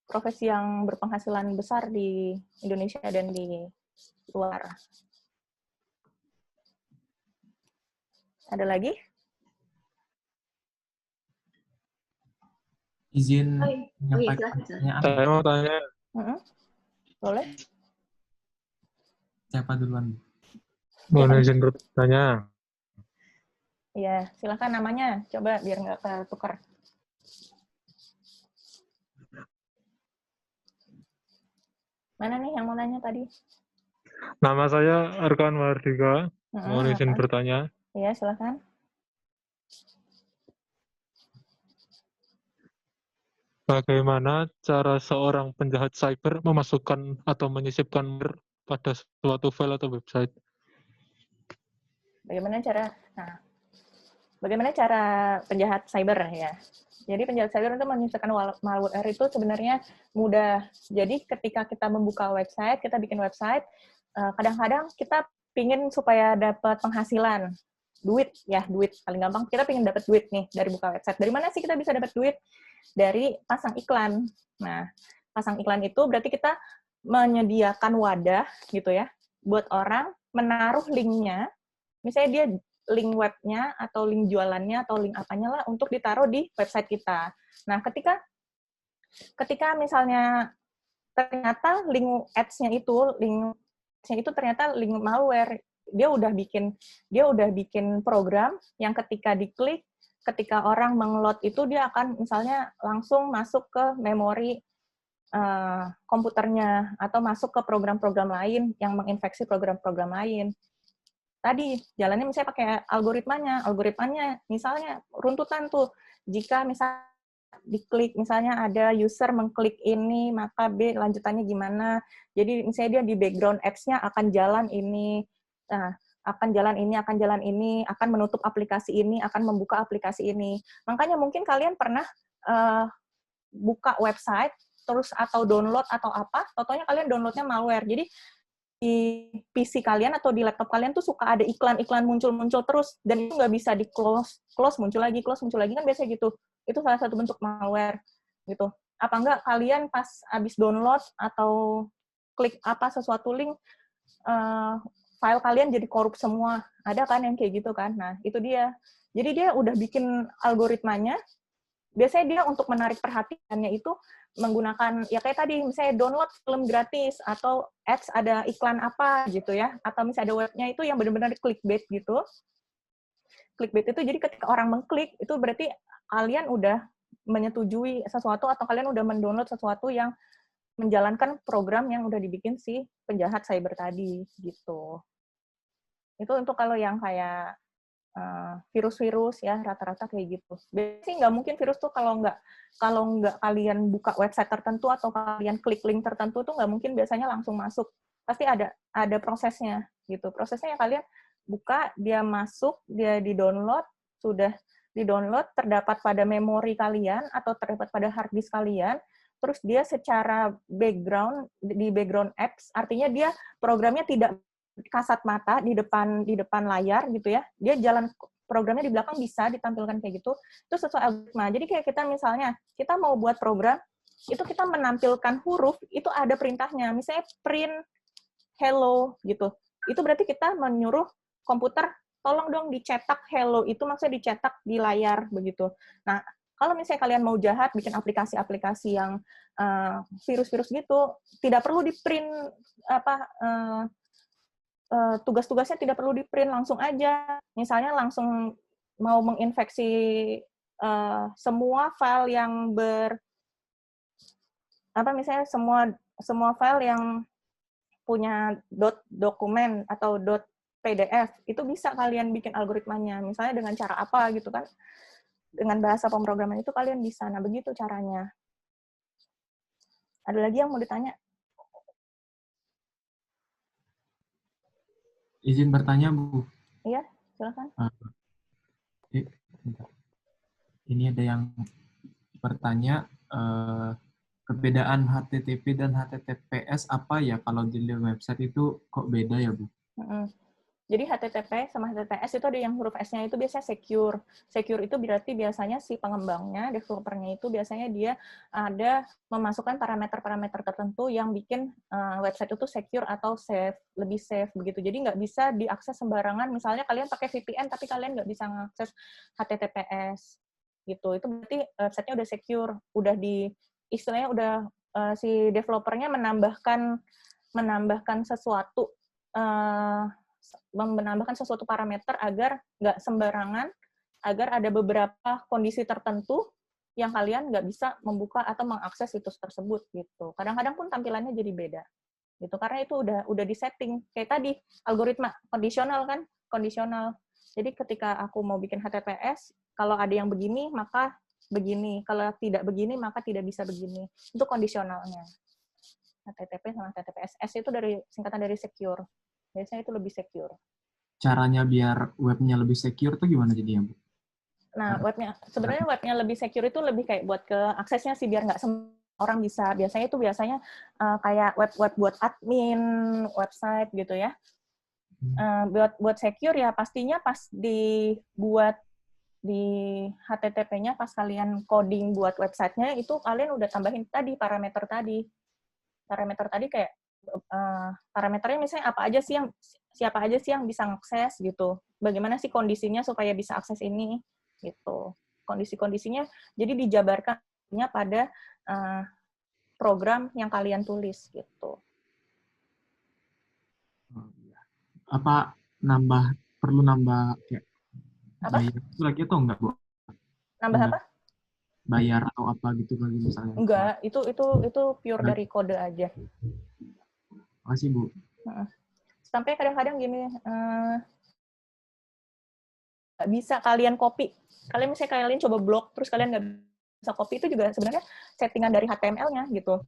B: profesi yang berpenghasilan besar di Indonesia dan di luar. Ada lagi?
E: Izin
A: iya,
E: menyampaikan
A: silakan.
E: pertanyaan.
I: Saya mau tanya.
B: Boleh?
E: Siapa duluan?
I: Mohon izin bertanya.
B: Iya, silakan namanya. Coba biar nggak ketukar. Mana nih yang mau nanya tadi?
I: Nama saya Arkan Mardika. Mohon izin bertanya.
B: Iya, silakan.
I: Bagaimana cara seorang penjahat cyber memasukkan atau menyisipkan malware pada suatu file atau website?
B: Bagaimana cara penjahat cyber ya? Jadi penjahat cyber untuk menyisipkan malware itu sebenarnya mudah. Jadi ketika kita membuka website, kita bikin website, kadang-kadang kita pingin supaya dapat penghasilan, duit paling gampang. Kita pingin dapat duit nih dari buka website. Dari mana sih kita bisa dapat duit? Dari pasang iklan. Nah, pasang iklan itu berarti kita menyediakan wadah gitu ya, buat orang menaruh linknya. Misalnya dia link webnya atau link jualannya atau link apanya lah untuk ditaruh di website kita. Nah, ketika misalnya ternyata link ads-nya itu ternyata link malware, dia udah bikin program yang ketika diklik, ketika orang meng-load itu dia akan misalnya langsung masuk ke memori komputernya atau masuk ke program-program lain yang menginfeksi program-program lain. Tadi jalannya misalnya pakai algoritmanya misalnya runtutan tuh, jika misalnya diklik, misalnya ada user mengklik ini, maka B lanjutannya gimana. Jadi misalnya dia di background apps-nya akan jalan ini, akan jalan ini, akan menutup aplikasi ini, akan membuka aplikasi ini. Makanya mungkin kalian pernah buka website, terus atau download atau apa, totalnya kalian downloadnya malware. Jadi di PC kalian atau di laptop kalian tuh suka ada iklan-iklan muncul-muncul terus, dan itu nggak bisa di close muncul lagi, kan biasanya gitu. Itu salah satu bentuk malware gitu. Apa enggak kalian pas habis download atau klik sesuatu link, file kalian jadi korup semua, ada kan yang kayak gitu kan? Nah itu dia. Jadi dia udah bikin algoritmanya. Biasanya dia untuk menarik perhatiannya itu menggunakan, ya kayak tadi, misalnya download film gratis, atau ads ada iklan apa gitu ya, atau misalnya ada webnya itu yang benar-benar clickbait gitu. Clickbait itu jadi ketika orang mengklik, itu berarti kalian udah menyetujui sesuatu, atau kalian udah mendownload sesuatu yang menjalankan program yang udah dibikin si penjahat cyber tadi, gitu. Itu untuk kalau yang kayak virus-virus ya, rata-rata kayak gitu. Biasanya nggak mungkin virus tuh kalau nggak kalian buka website tertentu atau kalian klik link tertentu tuh nggak mungkin biasanya langsung masuk. Pasti ada prosesnya gitu. Prosesnya ya kalian buka, dia masuk, dia di-download, sudah di-download, terdapat pada memori kalian atau terdapat pada hard disk kalian, terus dia secara background, di background apps, artinya dia programnya tidak kasat mata di depan layar gitu ya, dia jalan programnya di belakang bisa ditampilkan kayak gitu, itu sesuai algoritma. Jadi kayak kita misalnya, kita mau buat program, itu kita menampilkan huruf, itu ada perintahnya, misalnya print hello gitu, itu berarti kita menyuruh komputer, tolong dong dicetak hello, itu maksudnya dicetak di layar begitu. Nah, kalau misalnya kalian mau jahat, bikin aplikasi-aplikasi yang virus-virus gitu, tidak perlu di print tugas-tugasnya tidak perlu di-print, langsung aja. Misalnya langsung mau menginfeksi semua file yang misalnya semua file yang punya .dokumen atau .pdf, itu bisa kalian bikin algoritmanya. Misalnya dengan cara apa gitu kan. Dengan bahasa pemrograman itu kalian bisa. Nah, begitu caranya. Ada lagi yang mau ditanya?
E: Izin bertanya, Bu.
B: Iya, silakan.
E: Ini ada yang bertanya, perbedaan HTTP dan HTTPS apa ya? Kalau di website itu kok beda ya, Bu?
B: Jadi HTTP sama HTTPS itu ada yang huruf S-nya itu biasanya secure. Secure itu berarti biasanya si pengembangnya, developernya itu biasanya dia ada memasukkan parameter-parameter tertentu yang bikin website itu secure atau lebih safe begitu. Jadi nggak bisa diakses sembarangan. Misalnya kalian pakai VPN tapi kalian nggak bisa mengakses HTTPS gitu. Itu berarti website-nya udah secure, udah istilahnya udah si developernya menambahkan sesuatu parameter agar nggak sembarangan, agar ada beberapa kondisi tertentu yang kalian nggak bisa membuka atau mengakses situs tersebut gitu. Kadang-kadang pun tampilannya jadi beda gitu, karena itu udah disetting kayak tadi algoritma kondisional kan, kondisional. Jadi ketika aku mau bikin HTTPS, kalau ada yang begini maka begini, kalau tidak begini maka tidak bisa begini. Itu kondisionalnya. HTTP sama HTTPS. S itu singkatan dari secure. Biasanya itu lebih secure.
E: Caranya biar webnya lebih secure tuh gimana jadinya, Bu?
B: Nah, sebenarnya webnya lebih secure itu lebih kayak buat ke aksesnya sih, biar nggak semua orang bisa. Biasanya kayak web buat admin website gitu ya. Buat secure ya pastinya pas dibuat di HTTP-nya, pas kalian coding buat websitenya itu kalian udah tambahin tadi parameter tadi kayak parameternya misalnya apa aja sih yang siapa aja sih yang bisa akses gitu. Bagaimana sih kondisinya supaya bisa akses ini gitu. Kondisi-kondisinya jadi dijabarkannya pada program yang kalian tulis gitu.
E: Apa perlu nambah kayak bayar itu lagi atau enggak, Bu?
B: Nambah apa?
E: Bayar atau apa gitu lagi misalnya?
B: Enggak, itu pure dari kode aja.
E: Makasih, Bu.
B: Sampai kadang-kadang gini, nggak bisa kalian copy. Kalian misalnya kalian coba blog, terus kalian nggak bisa copy, itu juga sebenarnya settingan dari HTML-nya gitu.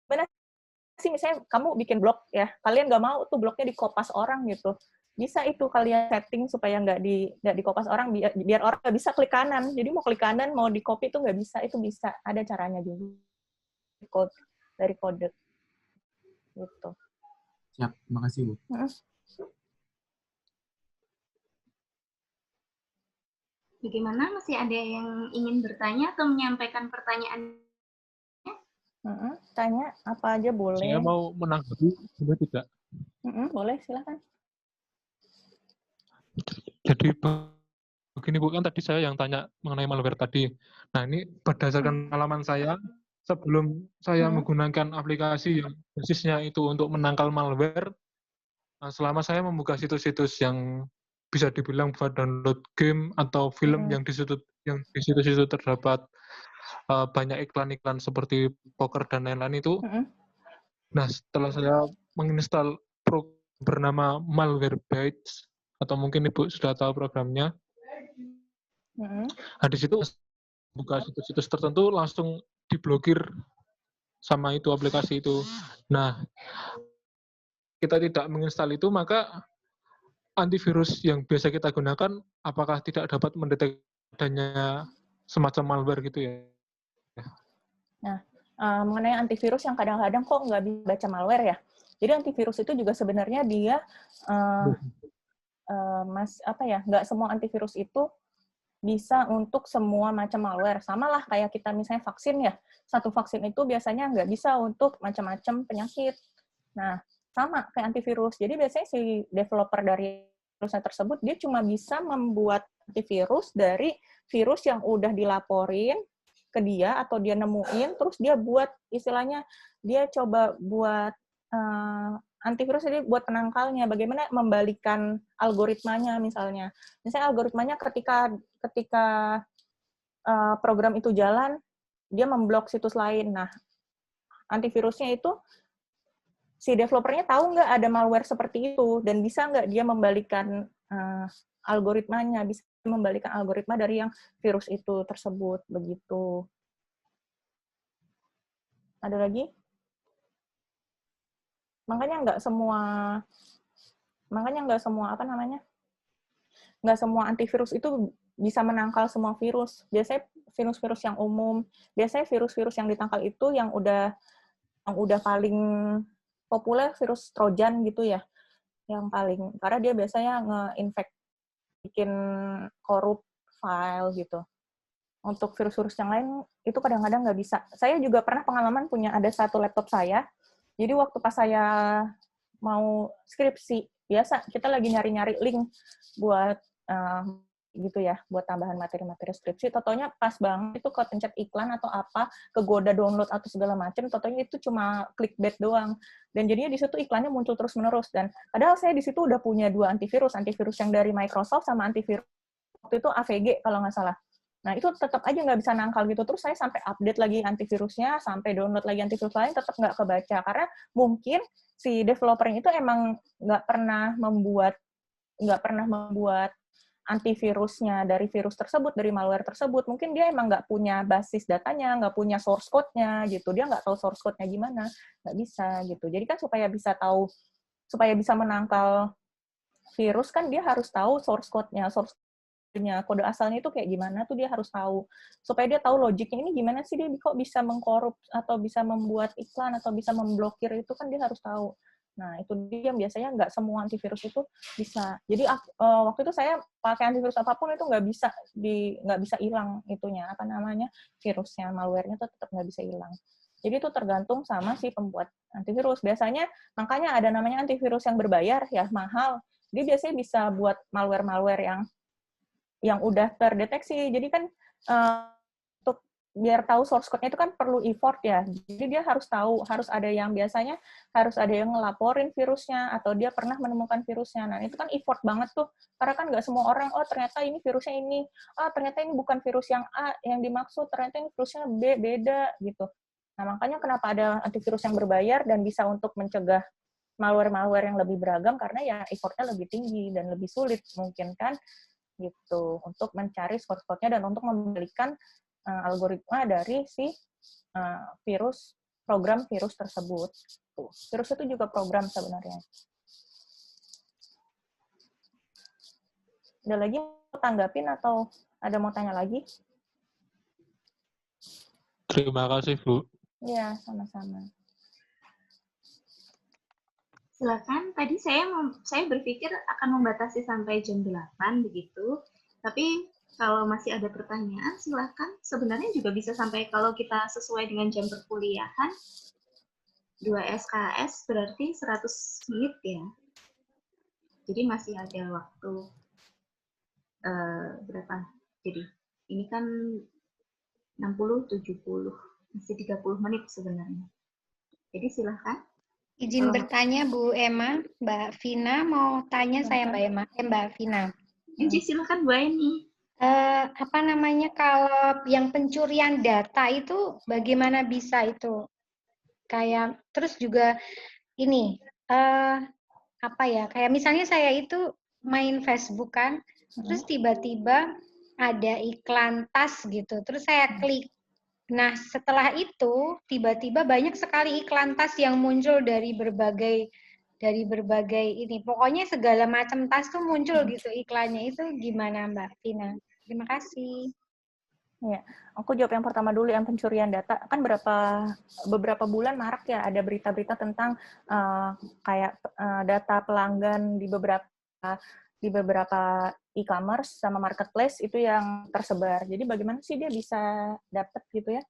B: Benar sih, misalnya kamu bikin blog ya, kalian nggak mau tuh blognya dikopas orang gitu. Bisa itu kalian setting supaya nggak dikopas orang, biar orang nggak bisa klik kanan. Jadi mau klik kanan, mau di copy itu nggak bisa, itu bisa. Ada caranya juga. Dari kode. Gitu.
E: Siap, makasih, Bu.
A: Bagaimana? Masih ada yang ingin bertanya atau menyampaikan pertanyaan?
B: Tanya apa aja boleh.
I: Saya mau menanggapi, boleh tidak?
B: Boleh, silakan.
I: Jadi begini Bu, kan tadi saya yang tanya mengenai malware tadi. Nah ini berdasarkan pengalaman saya, sebelum saya menggunakan aplikasi yang basisnya itu untuk menangkal malware, selama saya membuka situs-situs yang bisa dibilang buat download game atau film yang di situ terdapat banyak iklan-iklan seperti poker dan lain-lain itu. Nah, setelah saya menginstal program bernama Malwarebytes, atau mungkin Ibu sudah tahu programnya. Nah, di situ buka situs-situs tertentu langsung diblokir sama itu aplikasi itu. Nah, kita tidak menginstal itu, maka antivirus yang biasa kita gunakan apakah tidak dapat mendeteksi adanya semacam malware gitu ya?
B: Nah, mengenai antivirus yang kadang-kadang kok nggak bisa baca malware ya. Jadi antivirus itu juga sebenarnya dia nggak semua antivirus itu bisa untuk semua macam malware. Sama lah kayak kita misalnya vaksin ya. Satu vaksin itu biasanya nggak bisa untuk macam-macam penyakit. Nah, sama kayak antivirus. Jadi biasanya si developer dari virusnya tersebut, dia cuma bisa membuat antivirus dari virus yang udah dilaporin ke dia, atau dia nemuin, terus dia buat, istilahnya, dia coba buat antivirus, jadi buat penangkalnya, bagaimana membalikan algoritmanya misalnya. Misalnya algoritmanya ketika program itu jalan, dia memblok situs lain. Nah, antivirusnya itu si developernya tahu nggak ada malware seperti itu, dan bisa nggak dia membalikan algoritmanya, bisa membalikan algoritma dari yang virus itu tersebut, begitu. Ada lagi? Makanya nggak semua antivirus itu bisa menangkal semua virus. Biasanya virus-virus yang umum, biasanya virus-virus yang ditangkal itu yang udah paling populer virus Trojan gitu ya, yang paling, karena dia biasanya nge-infect, bikin korup file gitu. Untuk virus-virus yang lain itu kadang-kadang nggak bisa. Saya juga pernah pengalaman punya ada satu laptop saya. Jadi waktu pas saya mau skripsi, biasa kita lagi nyari-nyari link buat gitu ya, buat tambahan materi-materi skripsi. Totonya pas banget itu kepencet iklan atau apa, kegoda download atau segala macam. Totonya itu cuma clickbait doang. Dan jadinya di situ iklannya muncul terus-menerus. Dan padahal saya di situ udah punya 2 antivirus yang dari Microsoft sama antivirus waktu itu AVG kalau nggak salah. Nah, itu tetap aja nggak bisa nangkal gitu. Terus saya sampai update lagi antivirusnya, sampai download lagi antivirus lain, tetap nggak kebaca. Karena mungkin si developernya itu emang nggak pernah membuat antivirusnya dari virus tersebut, dari malware tersebut. Mungkin dia emang nggak punya basis datanya, nggak punya source code-nya, gitu. Dia nggak tahu source code-nya gimana. Nggak bisa, gitu. Jadi kan supaya bisa menangkal virus, kan dia harus tahu source code-nya, kode asalnya itu kayak gimana tuh dia harus tahu, supaya dia tahu logiknya ini gimana sih, dia kok bisa mengkorup atau bisa membuat iklan atau bisa memblokir, itu kan dia harus tahu. Nah, itu dia biasanya nggak semua antivirus itu bisa. Jadi waktu itu saya pakai antivirus apapun itu nggak bisa hilang itunya, virusnya, malwarenya tuh tetap nggak bisa hilang. Jadi itu tergantung sama si pembuat antivirus. Biasanya makanya ada namanya antivirus yang berbayar ya, mahal. Dia biasanya bisa buat malware-malware yang udah terdeteksi. Jadi kan untuk biar tahu source code-nya itu kan perlu effort ya. Jadi dia harus tahu, harus ada yang biasanya harus ada yang ngelaporin virusnya atau dia pernah menemukan virusnya. Nah, itu kan effort banget tuh. Karena kan nggak semua orang, oh ternyata ini virusnya ini. Ah, ternyata ini bukan virus yang A yang dimaksud, ternyata ini virusnya B, beda gitu. Nah, makanya kenapa ada antivirus yang berbayar dan bisa untuk mencegah malware-malware yang lebih beragam karena ya effortnya lebih tinggi dan lebih sulit mungkin kan gitu untuk mencari source code-nya dan untuk membalikan algoritma dari si program virus tersebut. Tuh. Virus itu juga program sebenarnya. Ada lagi mau tanggapin atau ada mau tanya lagi?
I: Terima kasih, Bu.
B: Ya, sama-sama.
A: Silakan. Tadi saya berpikir akan membatasi sampai jam 8 begitu. Tapi kalau masih ada pertanyaan, silakan. Sebenarnya juga bisa sampai kalau kita sesuai dengan jam perkuliahan 2 SKS berarti 100 menit ya. Jadi masih ada waktu berapa? Jadi ini kan 60, 70, masih 30 menit sebenarnya. Jadi silahkan.
C: Izin bertanya Bu Emma, Mbak Vina mau tanya saya Mbak Emma, Mbak Vina.
A: Jadi silahkan Bu Eni.
C: Apa namanya kalau yang pencurian data itu bagaimana bisa itu? Kayak terus juga ini apa ya? Kayak misalnya saya itu main Facebook kan, terus tiba-tiba ada iklan tas gitu, terus saya klik. Nah, setelah itu tiba-tiba banyak sekali iklan tas yang muncul dari berbagai ini. Pokoknya segala macam tas tuh muncul gitu iklannya. Itu gimana Mbak Vina? Terima kasih.
B: Ya, aku jawab yang pertama dulu, yang pencurian data. Kan beberapa bulan marak ya ada berita-berita tentang kayak data pelanggan di beberapa e-commerce sama marketplace itu yang tersebar. Jadi bagaimana sih dia bisa dapat gitu ya?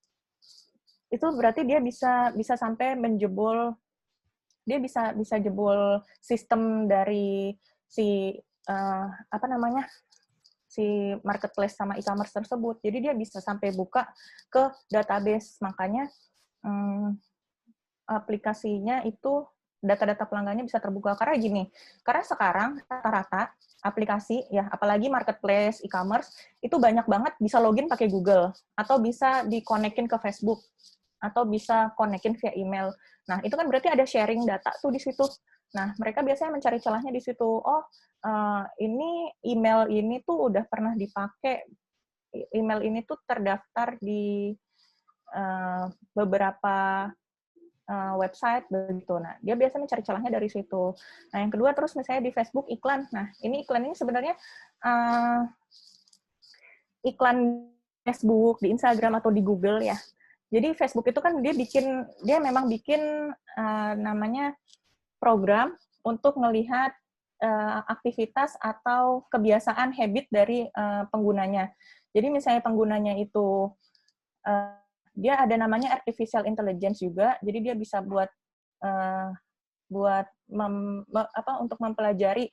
B: Itu berarti dia bisa sampai menjebol, dia bisa jebol sistem dari si si marketplace sama e-commerce tersebut. Jadi dia bisa sampai buka ke database. Makanya aplikasinya itu data-data pelanggannya bisa terbuka. Karena gini, karena sekarang rata-rata aplikasi ya, apalagi marketplace, e-commerce, itu banyak banget bisa login pakai Google atau bisa dikonekin ke Facebook atau bisa konekin via email. Nah, itu kan berarti ada sharing data tuh di situ. Nah, mereka biasanya mencari celahnya di situ. Oh, ini email ini tuh udah pernah dipakai. Email ini tuh terdaftar di beberapa website begitu. Nah, dia biasanya mencari celahnya dari situ. Nah, yang kedua terus misalnya di Facebook iklan. Nah, iklan ini sebenarnya iklan Facebook, di Instagram atau di Google ya. Jadi Facebook itu kan dia memang bikin namanya program untuk melihat aktivitas atau kebiasaan habit dari penggunanya. Jadi misalnya penggunanya itu dia ada namanya artificial intelligence juga. Jadi dia bisa untuk mempelajari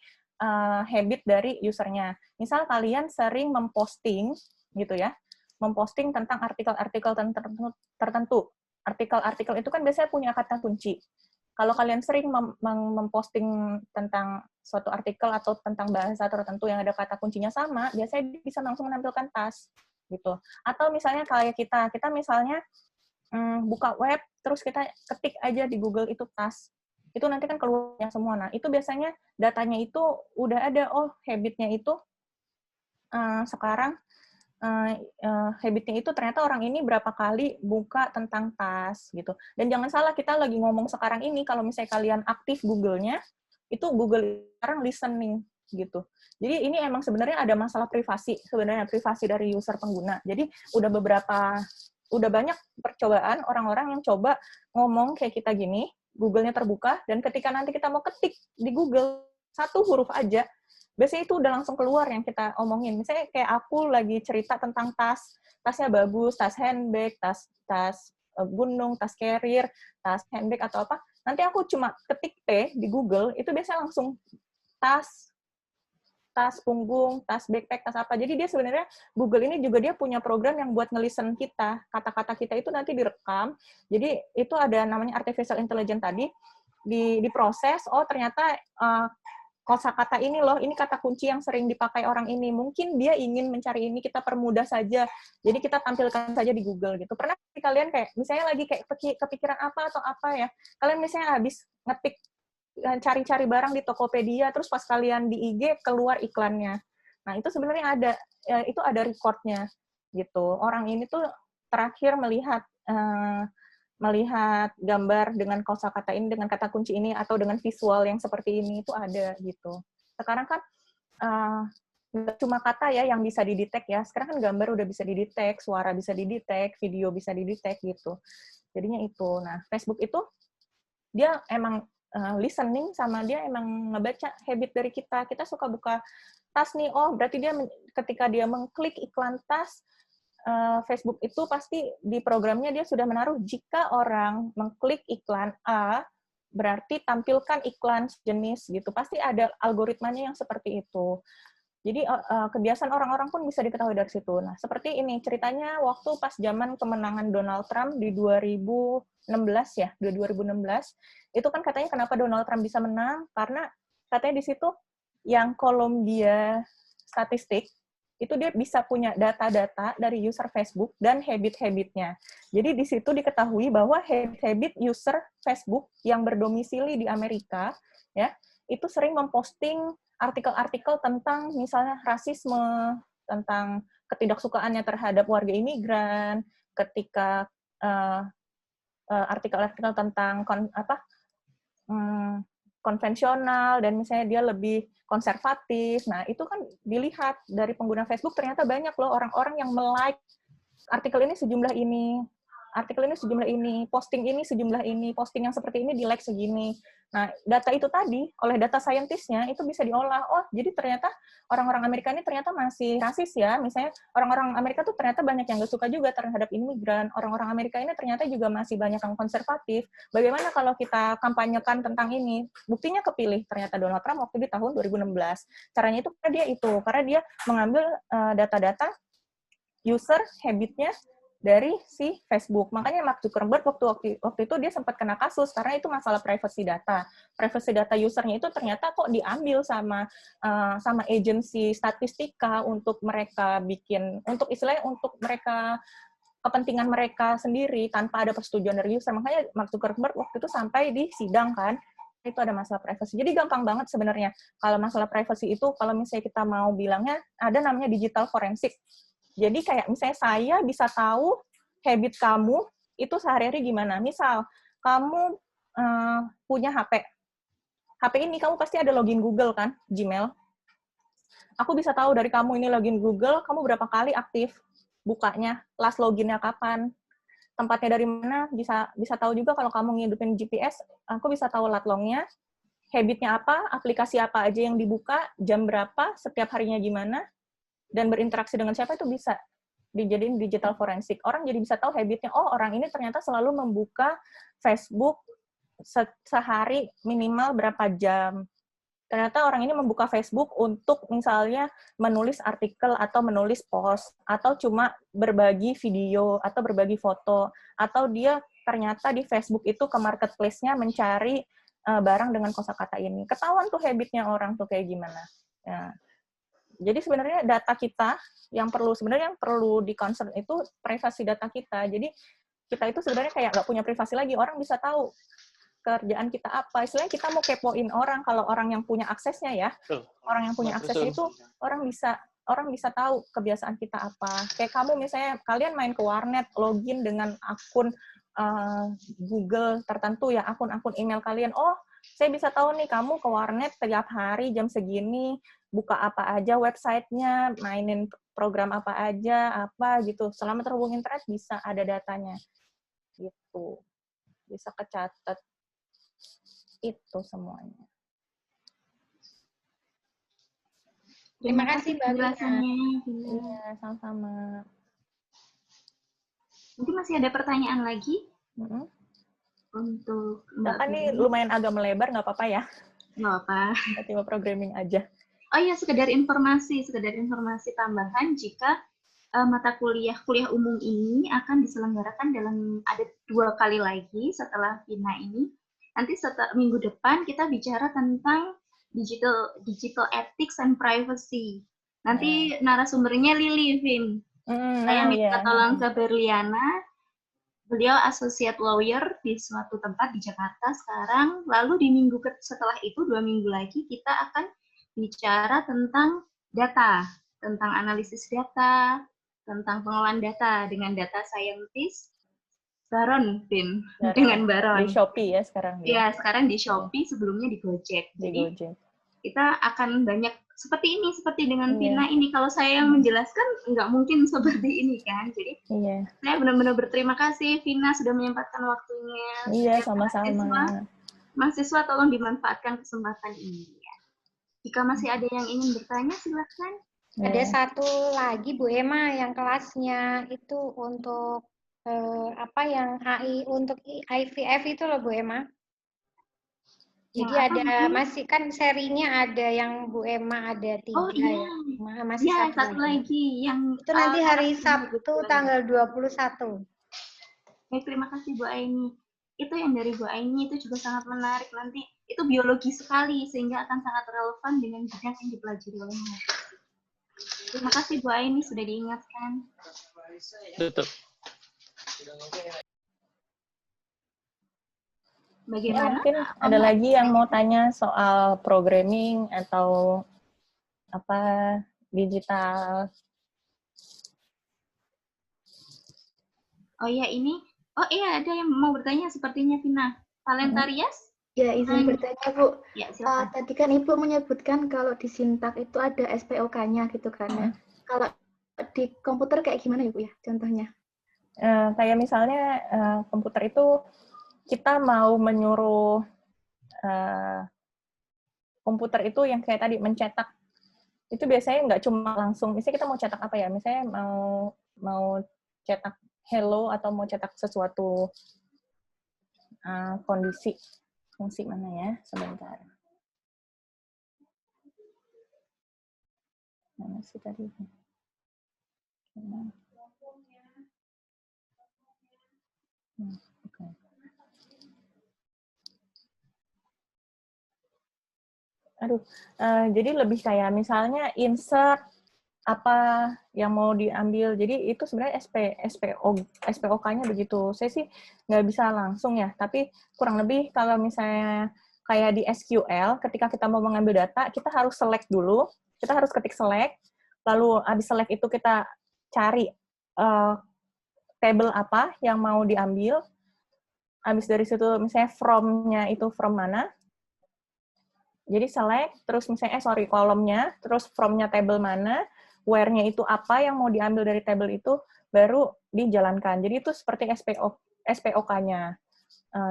B: habit dari usernya. Misal kalian sering memposting gitu ya, memposting tentang artikel-artikel tertentu. Artikel-artikel itu kan biasanya punya kata kunci. Kalau kalian sering memposting tentang suatu artikel atau tentang bahasa tertentu yang ada kata kuncinya sama, biasanya bisa langsung menampilkan tas gitu. Atau misalnya kayak kita misalnya buka web terus kita ketik aja di Google itu tas. Itu nanti kan keluarnya semua. Nah, itu biasanya datanya itu udah ada, oh habitnya itu sekarang habitnya itu ternyata orang ini berapa kali buka tentang tas gitu. Dan jangan salah, kita lagi ngomong sekarang ini, kalau misalnya kalian aktif Google-nya, itu Google sekarang listening gitu. Jadi ini emang sebenarnya ada masalah privasi, sebenarnya privasi dari user pengguna. Jadi udah banyak percobaan orang-orang yang coba ngomong kayak kita gini, Google-nya terbuka, dan ketika nanti kita mau ketik di Google satu huruf aja, biasanya itu udah langsung keluar yang kita omongin. Misalnya kayak aku lagi cerita tentang tasnya bagus, tas handbag, tas gunung, tas carrier, tas handbag atau apa, nanti aku cuma ketik T di Google, itu biasanya langsung tas punggung, tas backpack, tas apa. Jadi dia sebenarnya Google ini juga dia punya program yang buat ngelisten kita. Kata-kata kita itu nanti direkam. Jadi itu ada namanya artificial intelligence tadi diproses. Oh ternyata kosakata ini loh, ini kata kunci yang sering dipakai orang ini. Mungkin dia ingin mencari ini, kita permudah saja. Jadi kita tampilkan saja di Google gitu. Pernah kalian kayak misalnya lagi kayak kepikiran apa atau apa ya? Kalian misalnya habis ngetik cari-cari barang di Tokopedia, terus pas kalian di IG keluar iklannya. Nah, itu sebenarnya itu ada recordnya gitu. Orang ini tuh terakhir melihat gambar dengan kosakata ini, dengan kata kunci ini, atau dengan visual yang seperti ini, itu ada gitu. Sekarang kan nggak cuma kata ya yang bisa didetek ya, sekarang kan gambar udah bisa didetek, suara bisa didetek, video bisa didetek gitu. Jadinya itu. Nah, Facebook itu dia emang listening sama dia emang ngebaca habit dari kita. Kita suka buka tas nih, oh berarti dia ketika dia mengklik iklan tas, Facebook itu pasti di programnya dia sudah menaruh jika orang mengklik iklan A, berarti tampilkan iklan jenis gitu. Pasti ada algoritmanya yang seperti itu. Jadi kebiasaan orang-orang pun bisa diketahui dari situ. Nah, seperti ini ceritanya waktu pas zaman kemenangan Donald Trump di 2016 ya, di 2016, itu kan katanya kenapa Donald Trump bisa menang? Karena katanya di situ yang kolom dia statistik, itu dia bisa punya data-data dari user Facebook dan habit-habitnya. Jadi di situ diketahui bahwa habit-habit user Facebook yang berdomisili di Amerika, ya, itu sering memposting artikel-artikel tentang misalnya rasisme, tentang ketidaksukaannya terhadap warga imigran, ketika artikel-artikel tentang konvensional dan misalnya dia lebih konservatif. Nah, itu kan dilihat dari pengguna Facebook ternyata banyak loh orang-orang yang like artikel ini sejumlah ini, artikel ini sejumlah ini, posting ini sejumlah ini, posting yang seperti ini di like segini. Nah, data itu tadi oleh data scientist-nya itu bisa diolah. Oh, jadi ternyata orang-orang Amerika ini ternyata masih rasis ya. Misalnya orang-orang Amerika tuh ternyata banyak yang nggak suka juga terhadap imigran. Orang-orang Amerika ini ternyata juga masih banyak yang konservatif. Bagaimana kalau kita kampanyekan tentang ini? Buktinya kepilih ternyata Donald Trump waktu di tahun 2016. Caranya itu karena dia mengambil data-data user habitnya dari si Facebook. Makanya Mark Zuckerberg waktu itu dia sempat kena kasus karena itu masalah privacy data. Privacy data usernya itu ternyata kok diambil sama agensi statistika untuk mereka untuk mereka kepentingan mereka sendiri tanpa ada persetujuan dari user. Makanya Mark Zuckerberg waktu itu sampai di sidang kan, itu ada masalah privacy. Jadi gampang banget sebenarnya. Kalau masalah privacy itu, kalau misalnya kita mau bilangnya, ada namanya digital forensik. Jadi kayak misalnya saya bisa tahu habit kamu itu sehari-hari gimana. Misal, kamu punya HP. HP ini kamu pasti ada login Google kan, Gmail. Aku bisa tahu dari kamu ini login Google, kamu berapa kali aktif bukanya, last loginnya kapan, tempatnya dari mana, bisa tahu juga kalau kamu ngidupin GPS, aku bisa tahu lat longnya, habitnya apa, aplikasi apa aja yang dibuka, jam berapa, setiap harinya gimana, dan berinteraksi dengan siapa itu bisa dijadiin digital forensik. Orang jadi bisa tahu habitnya, oh orang ini ternyata selalu membuka Facebook sehari minimal berapa jam. Ternyata orang ini membuka Facebook untuk misalnya menulis artikel atau menulis post, atau cuma berbagi video, atau berbagi foto, atau dia ternyata di Facebook itu ke marketplace-nya mencari barang dengan kosakata ini. Ketahuan tuh habitnya orang tuh kayak gimana. Ya. Jadi sebenarnya data kita yang perlu di-concern itu privasi data kita. Jadi kita itu sebenarnya kayak nggak punya privasi lagi. Orang bisa tahu kerjaan kita apa. Istilahnya kita mau kepoin orang, kalau orang yang punya aksesnya ya. Orang yang punya aksesnya itu orang bisa tahu kebiasaan kita apa. Kayak kamu misalnya, kalian main ke warnet, login dengan akun Google tertentu ya, akun-akun email kalian. Oh, saya bisa tahu nih kamu ke warnet setiap hari jam segini, buka apa aja websitenya, mainin program apa aja, apa gitu. Selama terhubung internet bisa ada datanya. Gitu. Bisa kecatat. Itu semuanya.
C: Terima kasih Mbak
A: penjelasannya.
B: Iya, sama-sama.
A: Mungkin masih ada pertanyaan lagi untuk Mbak
B: Kan ini
A: Fini?
B: lumayan agak melebar, nggak apa-apa ya?
A: Nggak apa.
B: Tiba programming aja.
A: Oh iya, sekedar informasi tambahan jika mata kuliah umum ini akan diselenggarakan ada 2 kali lagi setelah Vina ini. Nanti setelah minggu depan kita bicara tentang digital ethics and privacy. Nanti narasumbernya Lili, Vin. Saya minta tolong ke Berliana. Beliau associate lawyer di suatu tempat di Jakarta sekarang. Lalu di minggu setelah itu 2 minggu lagi kita akan bicara tentang data, tentang analisis data, tentang pengelolaan data dengan data scientist Baron, Vin, dengan Baron.
B: Di Shopee ya sekarang.
A: Iya, sekarang di Shopee, sebelumnya di Gojek. Jadi kita akan banyak seperti dengan Vina ini. Kalau saya menjelaskan nggak mungkin seperti ini kan. Jadi saya benar-benar berterima kasih Vina sudah menyempatkan waktunya.
B: Iya, sama-sama.
A: Mahasiswa tolong dimanfaatkan kesempatan ini ya. Jika masih ada yang ingin bertanya silakan.
C: Ada satu lagi Bu Emma yang kelasnya itu untuk yang AI untuk IVF itu loh Bu Emma. Jadi ada masih kan serinya ada yang Bu Emma ada 3 ya. Masih
A: satu lagi yang
C: itu nanti hari Sabtu tanggal 21.
A: Baik, terima kasih Bu Aini. Itu yang dari Bu Aini itu juga sangat menarik nanti. Itu biologi sekali sehingga akan sangat relevan dengan bidang yang dipelajari oleh mahasiswa. Terima kasih Bu Aini sudah diingatkan.
I: Betul.
A: Bagaimana?
B: Mungkin ada lagi yang mau tanya soal programming atau digital.
A: Oh iya ada yang mau bertanya sepertinya Vina. Talentarias?
G: Ya, izin bertanya Bu.
A: Ya, silakan.
G: Tadi kan Ibu menyebutkan kalau di Sintak itu ada SPOK-nya gitu kan ya. Kalau di komputer kayak gimana ya Bu ya contohnya?
B: Kayak misalnya komputer itu kita mau menyuruh komputer itu yang kayak tadi mencetak, itu biasanya nggak cuma langsung, misalnya kita mau cetak apa ya, misalnya mau cetak hello atau mau cetak sesuatu fungsi mana ya, sebentar. Mana sih tadi? Jadi lebih kayak misalnya insert apa yang mau diambil. Jadi itu sebenarnya SPOK-nya begitu. Saya sih nggak bisa langsung ya, tapi kurang lebih kalau misalnya kayak di SQL, ketika kita mau mengambil data, kita harus select dulu. Kita harus ketik select, lalu habis select itu kita cari table apa yang mau diambil. Habis dari situ misalnya from-nya itu from mana. Jadi select, terus misalnya, kolomnya, terus from-nya table mana, where-nya itu apa yang mau diambil dari table itu, baru dijalankan. Jadi itu seperti SPOK-nya.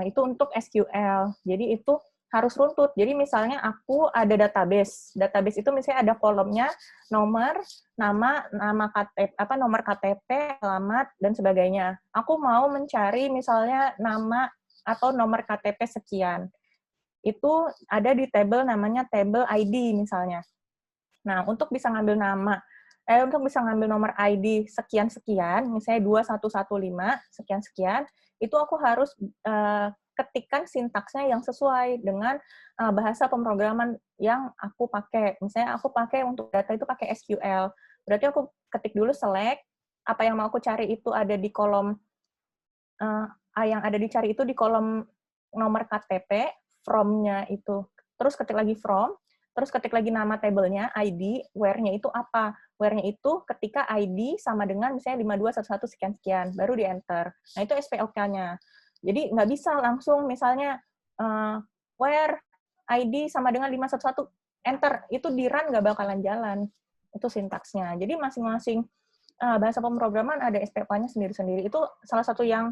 B: Itu untuk SQL. Jadi itu harus runtut. Jadi misalnya aku ada database. Database itu misalnya ada kolomnya, nomor, nama KTP, nomor KTP, alamat, dan sebagainya. Aku mau mencari misalnya nama atau nomor KTP sekian. Itu ada di table namanya table ID misalnya. Nah, untuk bisa ngambil untuk bisa ngambil nomor ID sekian-sekian, misalnya 2115 sekian-sekian, itu aku harus ketikkan sintaksnya yang sesuai dengan bahasa pemrograman yang aku pakai. Misalnya aku pakai untuk data itu pakai SQL. Berarti aku ketik dulu select, apa yang mau aku cari itu ada di kolom, yang ada dicari itu di kolom nomor KTP, from-nya itu, terus ketik lagi from, terus ketik lagi nama tabelnya, ID, where-nya itu apa? Where-nya itu ketika ID sama dengan misalnya 5211 sekian-sekian, baru di-enter. Nah, itu SPOK-nya. Jadi, nggak bisa langsung misalnya, where ID sama dengan 511, enter. Itu di run nggak bakalan jalan. Itu sintaksnya. Jadi, masing-masing bahasa pemrograman ada SPOK-nya sendiri-sendiri. Itu salah satu yang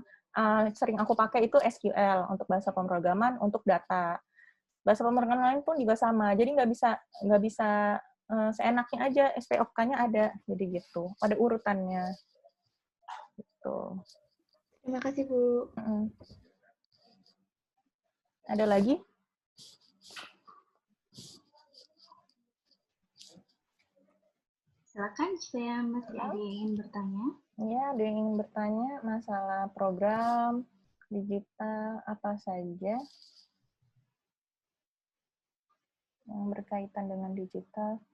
B: sering aku pakai itu SQL untuk bahasa pemrograman untuk data. Bahasa pemrograman lain pun juga sama. Jadi nggak bisa seenaknya aja, SPOK-nya ada. Jadi gitu. Ada urutannya. Gitu.
G: Terima kasih, Bu.
B: Ada lagi?
A: Silakan saya masih ada yang ingin bertanya.
B: Ya, ada yang ingin bertanya masalah program digital apa saja yang berkaitan dengan digital,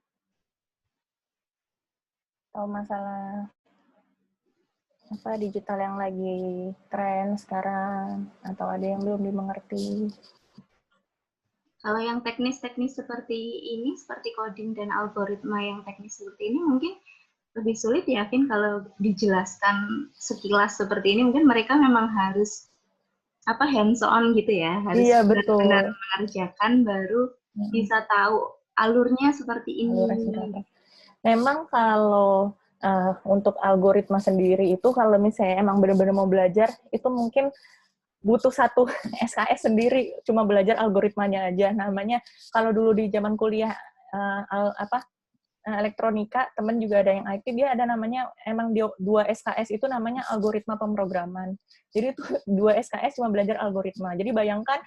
B: atau masalah apa digital yang lagi tren sekarang, atau ada yang belum dimengerti.
A: Kalau yang teknis-teknis seperti ini, seperti coding dan algoritma yang teknis seperti ini, mungkin lebih sulit ya, Vin, kalau dijelaskan sekilas seperti ini. Mungkin mereka memang harus hands on gitu ya, harus benar-benar mengerjakan baru bisa tahu alurnya seperti ini.
B: Memang kalau untuk algoritma sendiri itu kalau misalnya emang benar-benar mau belajar, itu mungkin butuh satu SKS sendiri, cuma belajar algoritmanya aja. Namanya kalau dulu di zaman kuliah elektronika, temen juga ada yang IT, dia ada namanya emang 2 SKS itu namanya algoritma pemrograman. Jadi itu 2 SKS cuma belajar algoritma. Jadi bayangkan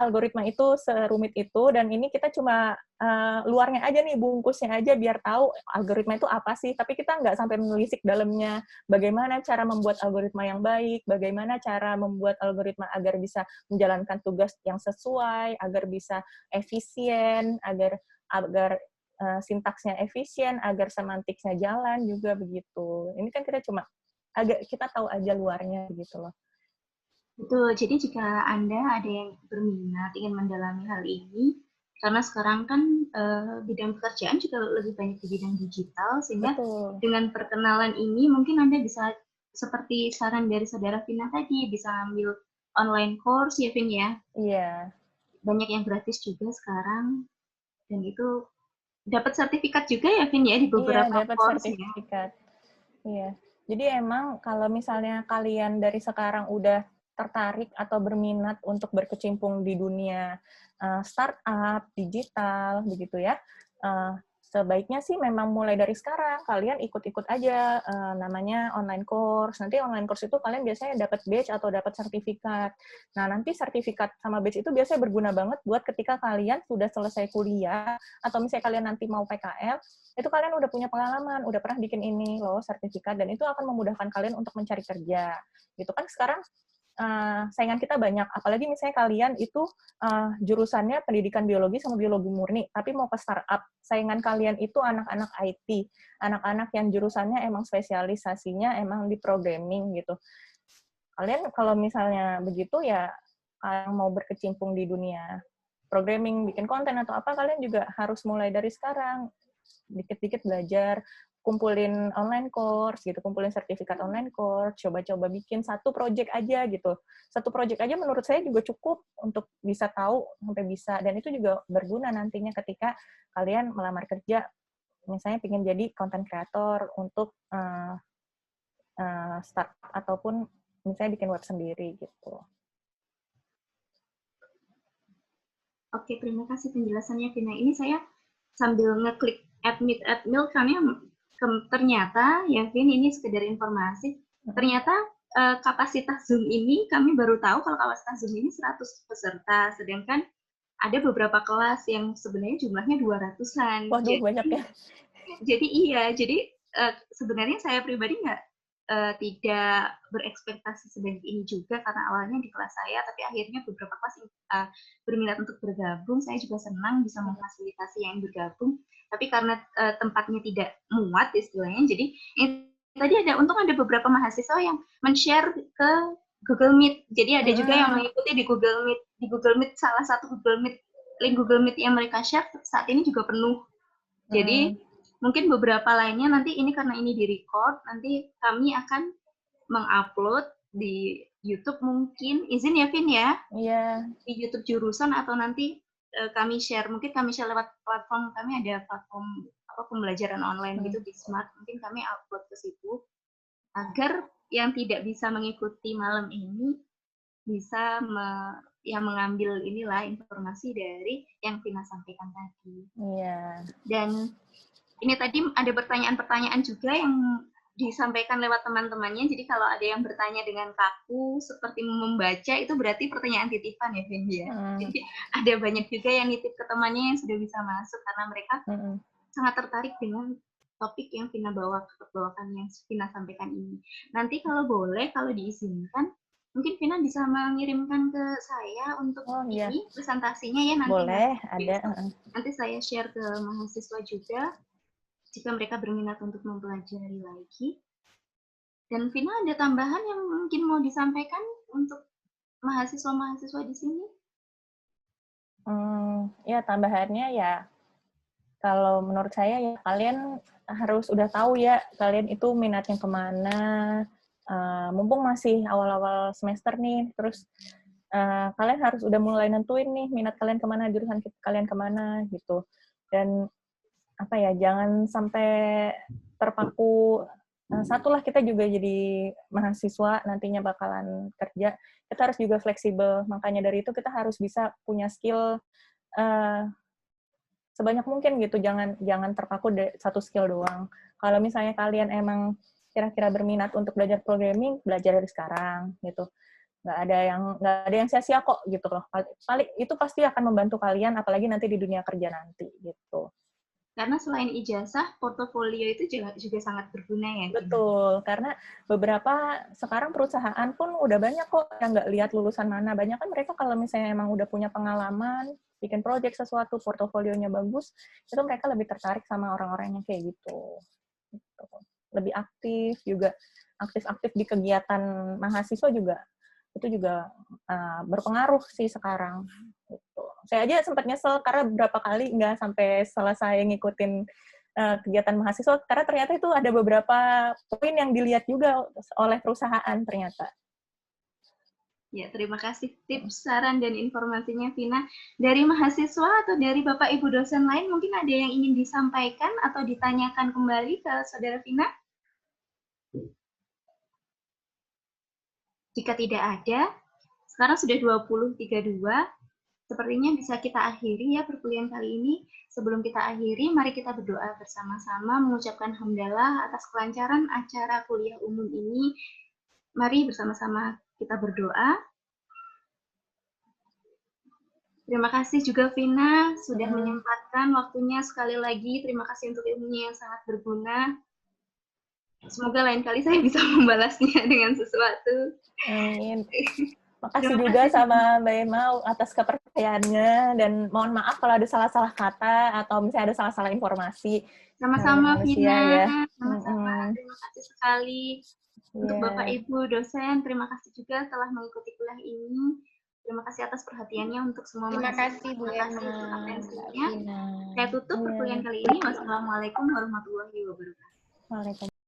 B: algoritma itu serumit itu, dan ini kita cuma luarnya aja nih, bungkusnya aja biar tahu algoritma itu apa sih, tapi kita nggak sampai menelisik dalamnya, bagaimana cara membuat algoritma yang baik, bagaimana cara membuat algoritma agar bisa menjalankan tugas yang sesuai, agar bisa efisien, agar sintaksnya efisien, agar semantiknya jalan juga begitu. Ini kan kita cuma kita tahu aja luarnya gitu loh.
A: Betul, jadi jika Anda ada yang berminat ingin mendalami hal ini, karena sekarang kan bidang pekerjaan juga lebih banyak di bidang digital, sehingga dengan perkenalan ini mungkin Anda bisa, seperti saran dari Saudara Vina tadi, bisa ambil online course ya, Vin ya?
B: Iya.
A: Banyak yang gratis juga sekarang, dan itu dapat sertifikat juga ya, Vin ya, di beberapa
B: dapat
A: course
B: sertifikat. Iya. Jadi emang kalau misalnya kalian dari sekarang udah tertarik atau berminat untuk berkecimpung di dunia startup, digital, begitu ya, sebaiknya sih memang mulai dari sekarang, kalian ikut-ikut aja namanya online course. Nanti online course itu kalian biasanya dapat badge atau dapat sertifikat. Nah, nanti sertifikat sama badge itu biasanya berguna banget buat ketika kalian sudah selesai kuliah, atau misalnya kalian nanti mau PKL, itu kalian udah punya pengalaman, udah pernah bikin ini loh, sertifikat, dan itu akan memudahkan kalian untuk mencari kerja. Gitu kan sekarang saingan kita banyak, apalagi misalnya kalian itu jurusannya pendidikan biologi sama biologi murni, tapi mau ke startup, saingan kalian itu anak-anak IT, anak-anak yang jurusannya emang spesialisasinya emang di programming gitu. Kalian kalau misalnya begitu ya, kalian mau berkecimpung di dunia programming, bikin konten atau apa, kalian juga harus mulai dari sekarang, dikit-dikit belajar, kumpulin online course gitu, kumpulin sertifikat online course, coba-coba bikin satu project aja gitu. Satu project aja menurut saya juga cukup untuk bisa tahu sampai bisa, dan itu juga berguna nantinya ketika kalian melamar kerja, misalnya pengen jadi content creator untuk start ataupun misalnya bikin web sendiri gitu.
A: Oke, terima kasih penjelasannya, Vina. Ini saya sambil ngeklik admit karena ternyata ya, Vin, ini sekedar informasi. Ternyata kapasitas Zoom ini kami baru tahu kalau kapasitas Zoom ini 100 peserta, sedangkan ada beberapa kelas yang sebenarnya jumlahnya 200-an.
B: Waduh, banyak ya.
A: Jadi sebenarnya saya pribadi tidak berekspektasi sebanyak ini juga, karena awalnya di kelas saya, tapi akhirnya beberapa kelas berminat untuk bergabung. Saya juga senang bisa memfasilitasi yang bergabung, tapi karena tempatnya tidak muat istilahnya, jadi tadi untung ada beberapa mahasiswa yang men-share ke Google Meet. Jadi ada juga yang mengikuti di Google Meet. Di Google Meet, salah satu link Google Meet yang mereka share saat ini juga penuh. Jadi mungkin beberapa lainnya nanti ini karena ini di-record, nanti kami akan mengupload di YouTube mungkin. Izin ya, Vin ya?
B: Iya.
A: Di YouTube jurusan, atau nanti kami share lewat platform kami, ada platform pembelajaran online gitu di Smart. Mungkin kami upload ke situ agar yang tidak bisa mengikuti malam ini bisa mengambil inilah informasi dari yang Vina sampaikan tadi.
B: Iya.
A: Dan ini tadi ada pertanyaan-pertanyaan juga yang disampaikan lewat teman-temannya. Jadi kalau ada yang bertanya dengan kaku seperti membaca, itu berarti pertanyaan titipan ya, Vin ya. Jadi ada banyak juga yang nitip ke temannya yang sudah bisa masuk karena mereka sangat tertarik dengan topik yang Vina bawakan, yang Vina sampaikan ini. Nanti kalau boleh, kalau diizinkan, mungkin Vina bisa mengirimkan ke saya untuk ini presentasinya ya nanti.
B: Boleh, ada.
A: Nanti saya share ke mahasiswa juga jika mereka berminat untuk mempelajari lagi. Dan Vina ada tambahan yang mungkin mau disampaikan untuk mahasiswa-mahasiswa di sini?
B: Ya tambahannya ya, kalau menurut saya ya kalian harus udah tahu ya kalian itu minatnya kemana. Mumpung masih awal-awal semester nih, terus kalian harus udah mulai nentuin nih minat kalian kemana, jurusan kalian kemana gitu. Dan apa ya, jangan sampai terpaku. Satulah kita juga jadi mahasiswa nantinya bakalan kerja, kita harus juga fleksibel. Makanya dari itu kita harus bisa punya skill sebanyak mungkin gitu, jangan terpaku satu skill doang. Kalau misalnya kalian emang kira-kira berminat untuk belajar programming, belajar dari sekarang gitu. Nggak ada yang sia-sia kok gitu loh. Paling itu pasti akan membantu kalian, apalagi nanti di dunia kerja nanti gitu.
A: Karena selain ijazah, portofolio itu juga sangat berguna ya.
B: Betul, karena beberapa sekarang perusahaan pun udah banyak kok yang nggak lihat lulusan mana. Banyak kan mereka kalau misalnya emang udah punya pengalaman, bikin project sesuatu, portofolionya bagus, itu mereka lebih tertarik sama orang-orang yang kayak gitu. Lebih aktif juga, aktif-aktif di kegiatan mahasiswa juga, itu juga berpengaruh sih sekarang. Gitu. Saya aja sempat nyesel karena berapa kali nggak sampai selesai ngikutin kegiatan mahasiswa, karena ternyata itu ada beberapa poin yang dilihat juga oleh perusahaan ternyata.
A: Ya, terima kasih tips, saran, dan informasinya Vina. Dari mahasiswa atau dari Bapak Ibu dosen lain, mungkin ada yang ingin disampaikan atau ditanyakan kembali ke Saudara Vina? Jika tidak ada, sekarang sudah 20.32, sepertinya bisa kita akhiri ya perkuliahan kali ini. Sebelum kita akhiri, mari kita berdoa bersama-sama mengucapkan hamdalah atas kelancaran acara kuliah umum ini. Mari bersama-sama kita berdoa. Terima kasih juga Vina sudah menyempatkan waktunya sekali lagi. Terima kasih untuk ilmunya yang sangat berguna. Semoga lain kali saya bisa membalasnya dengan sesuatu.
B: Amin. Makasih juga sama Mbak Emma atas kepercayaannya, dan mohon maaf kalau ada salah-salah kata atau misalnya ada salah-salah informasi.
A: Sama-sama Vina,
B: ya.
A: Sama-sama. Terima kasih sekali. Untuk Bapak Ibu dosen, terima kasih juga telah mengikuti kuliah ini. Terima kasih atas perhatiannya untuk semua
C: Terima kasih Bu
A: Terima kasih
C: Emma.
A: untuk atensinya. Saya tutup perkuliahan kali ini. Wassalamualaikum warahmatullahi wabarakatuh.
B: Waalaikumsalam.